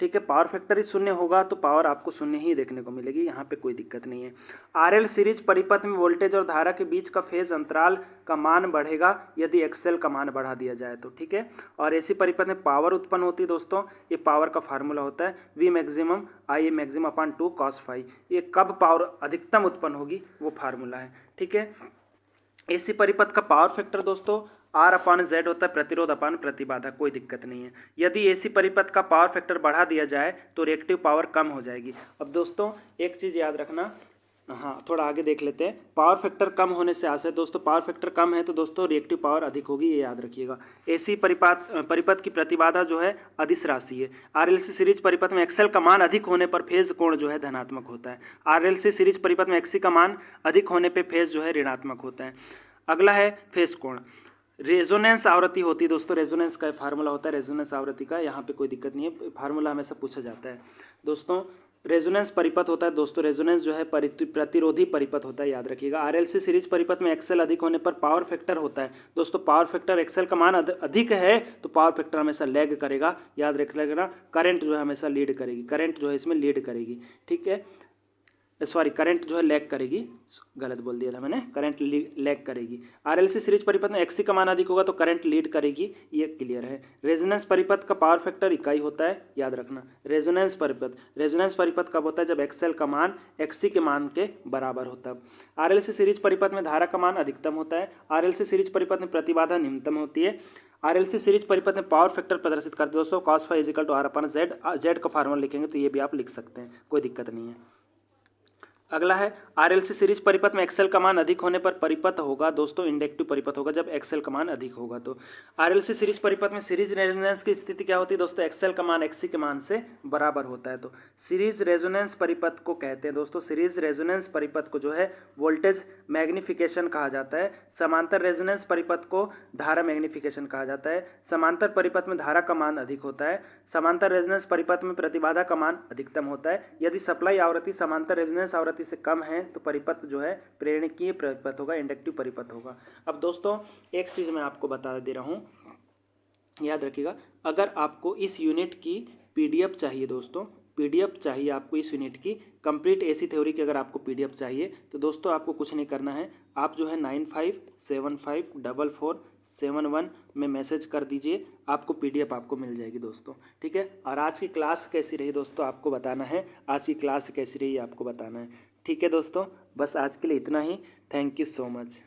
ठीक है, पावर फैक्टर ही शून्य होगा तो पावर आपको शून्य ही देखने को मिलेगी, यहाँ पे कोई दिक्कत नहीं है। RL सीरीज परिपथ में वोल्टेज और धारा के बीच का फेज अंतराल का मान बढ़ेगा यदि XL का मान बढ़ा दिया जाए तो। ठीक है, और AC परिपथ में पावर उत्पन्न होती है दोस्तों, ये पावर का फार्मूला होता है V maximum I maximum upon 2 cos phi। ये कब पावर अधिकतम उत्पन्न होगी वो फार्मूला है। ठीक है, AC परिपथ का पावर फैक्टर दोस्तों R/Z होता है, प्रतिरोध अपान प्रतिबाधा, कोई दिक्कत नहीं है। यदि AC परिपथ का पावर फैक्टर बढ़ा दिया जाए तो रिएक्टिव पावर कम हो जाएगी। अब दोस्तों एक चीज़ याद रखना, हाँ थोड़ा आगे देख लेते हैं। पावर फैक्टर कम होने से आशय दोस्तों, पावर फैक्टर कम है तो दोस्तों रिएक्टिव पावर अधिक होगी, ये याद रखिएगा। AC परिपथ की प्रतिबाधा जो है अदिश राशि है। RLC सीरीज परिपथ में XL का मान अधिक होने पर फेज कोण जो है धनात्मक होता है। RLC सीरीज परिपथ में XC का मान अधिक होने पर फेज जो है ऋणात्मक होता है। अगला है फेज कोण। रेजोनेंस आवृत्ति होती है दोस्तों, रेजोनेंस का फार्मूला होता है रेजोनेंस आवृत्ति का, यहाँ पे कोई दिक्कत नहीं है, फार्मूला हमेशा पूछा जाता है दोस्तों। रेजोनेंस परिपथ होता है दोस्तों, रेजोनेंस जो है प्रतिरोधी परिपथ होता है, याद रखिएगा। RLC सीरीज परिपथ में XL अधिक होने पर पावर फैक्टर होता है दोस्तों, पावर फैक्टर XL का मान अधिक है तो पावर फैक्टर हमेशा लैग करेगा, याद रख लेगा। करंट जो है हमेशा लीड करेगी, करंट जो है इसमें लीड करेगी। ठीक है, सॉरी करंट जो है लैग करेगी, गलत बोल दिया था मैंने, करंट लैग करेगी। RLC सीरीज परिपथ में XC का मान अधिक होगा तो करंट लीड करेगी, ये क्लियर है। रेजोनेंस परिपथ का पावर फैक्टर इकाई होता है, याद रखना। रेजोनेंस परिपथ कब होता है, जब XL का मान XC के मान के बराबर होता है। RLC सीरीज परिपथ में धारा का मान अधिकतम होता है। RLC सीरीज परिपथ में प्रतिबाधा न्यूनतम होती है। RLC सीरीज परिपथ में पावर फैक्टर प्रदर्शित करते हैं दोस्तों, cos phi is equal to R/Z। Z का फार्मूला लिखेंगे तो ये भी आप लिख सकते हैं, कोई दिक्कत नहीं है। अगला है RLC सीरीज परिपथ में XL का मान अधिक होने पर परिपथ होगा दोस्तों इंडक्टिव परिपथ होगा, जब XL का मान अधिक होगा तो। RLC सीरीज परिपथ में सीरीज रेजोनेंस की स्थिति क्या होती है दोस्तों, XL का मान XC के मान से बराबर होता है तो सीरीज रेजोनेंस परिपथ को कहते हैं दोस्तों। सीरीज रेजोनेंस परिपथ को जो है वोल्टेज मैग्निफिकेशन कहा जाता है। समांतर रेजोनेंस परिपथ को धारा मैग्निफिकेशन कहा जाता है। समांतर परिपथ में धारा का मान अधिक होता है। समांतर रेजोनेंस परिपथ में प्रतिबाधा का मान अधिकतम होता है। यदि सप्लाई आवृत्ति समांतर रेजोनेंस आवृत्ति से कम है तो परिपथ जो है प्रेरणिकीय परिपथ होगा, इंडक्टिव परिपथ होगा। अब दोस्तों एक चीज मैं आपको बता दे रहा हूं, याद रखिएगा। अगर आपको इस यूनिट की PDF चाहिए दोस्तों, PDF चाहिए आपको इस यूनिट की कंप्लीट AC थ्योरी की, अगर आपको PDF चाहिए तो दोस्तों आपको कुछ नहीं करना है, आप जो है 95754471 में मैसेज कर दीजिए, आपको PDF आपको मिल जाएगी दोस्तों। ठीक है, और आज की क्लास कैसी रही दोस्तों आपको बताना है, आज की क्लास कैसी रही आपको बताना है। ठीक है दोस्तों, बस आज के लिए इतना ही। Thank you so much.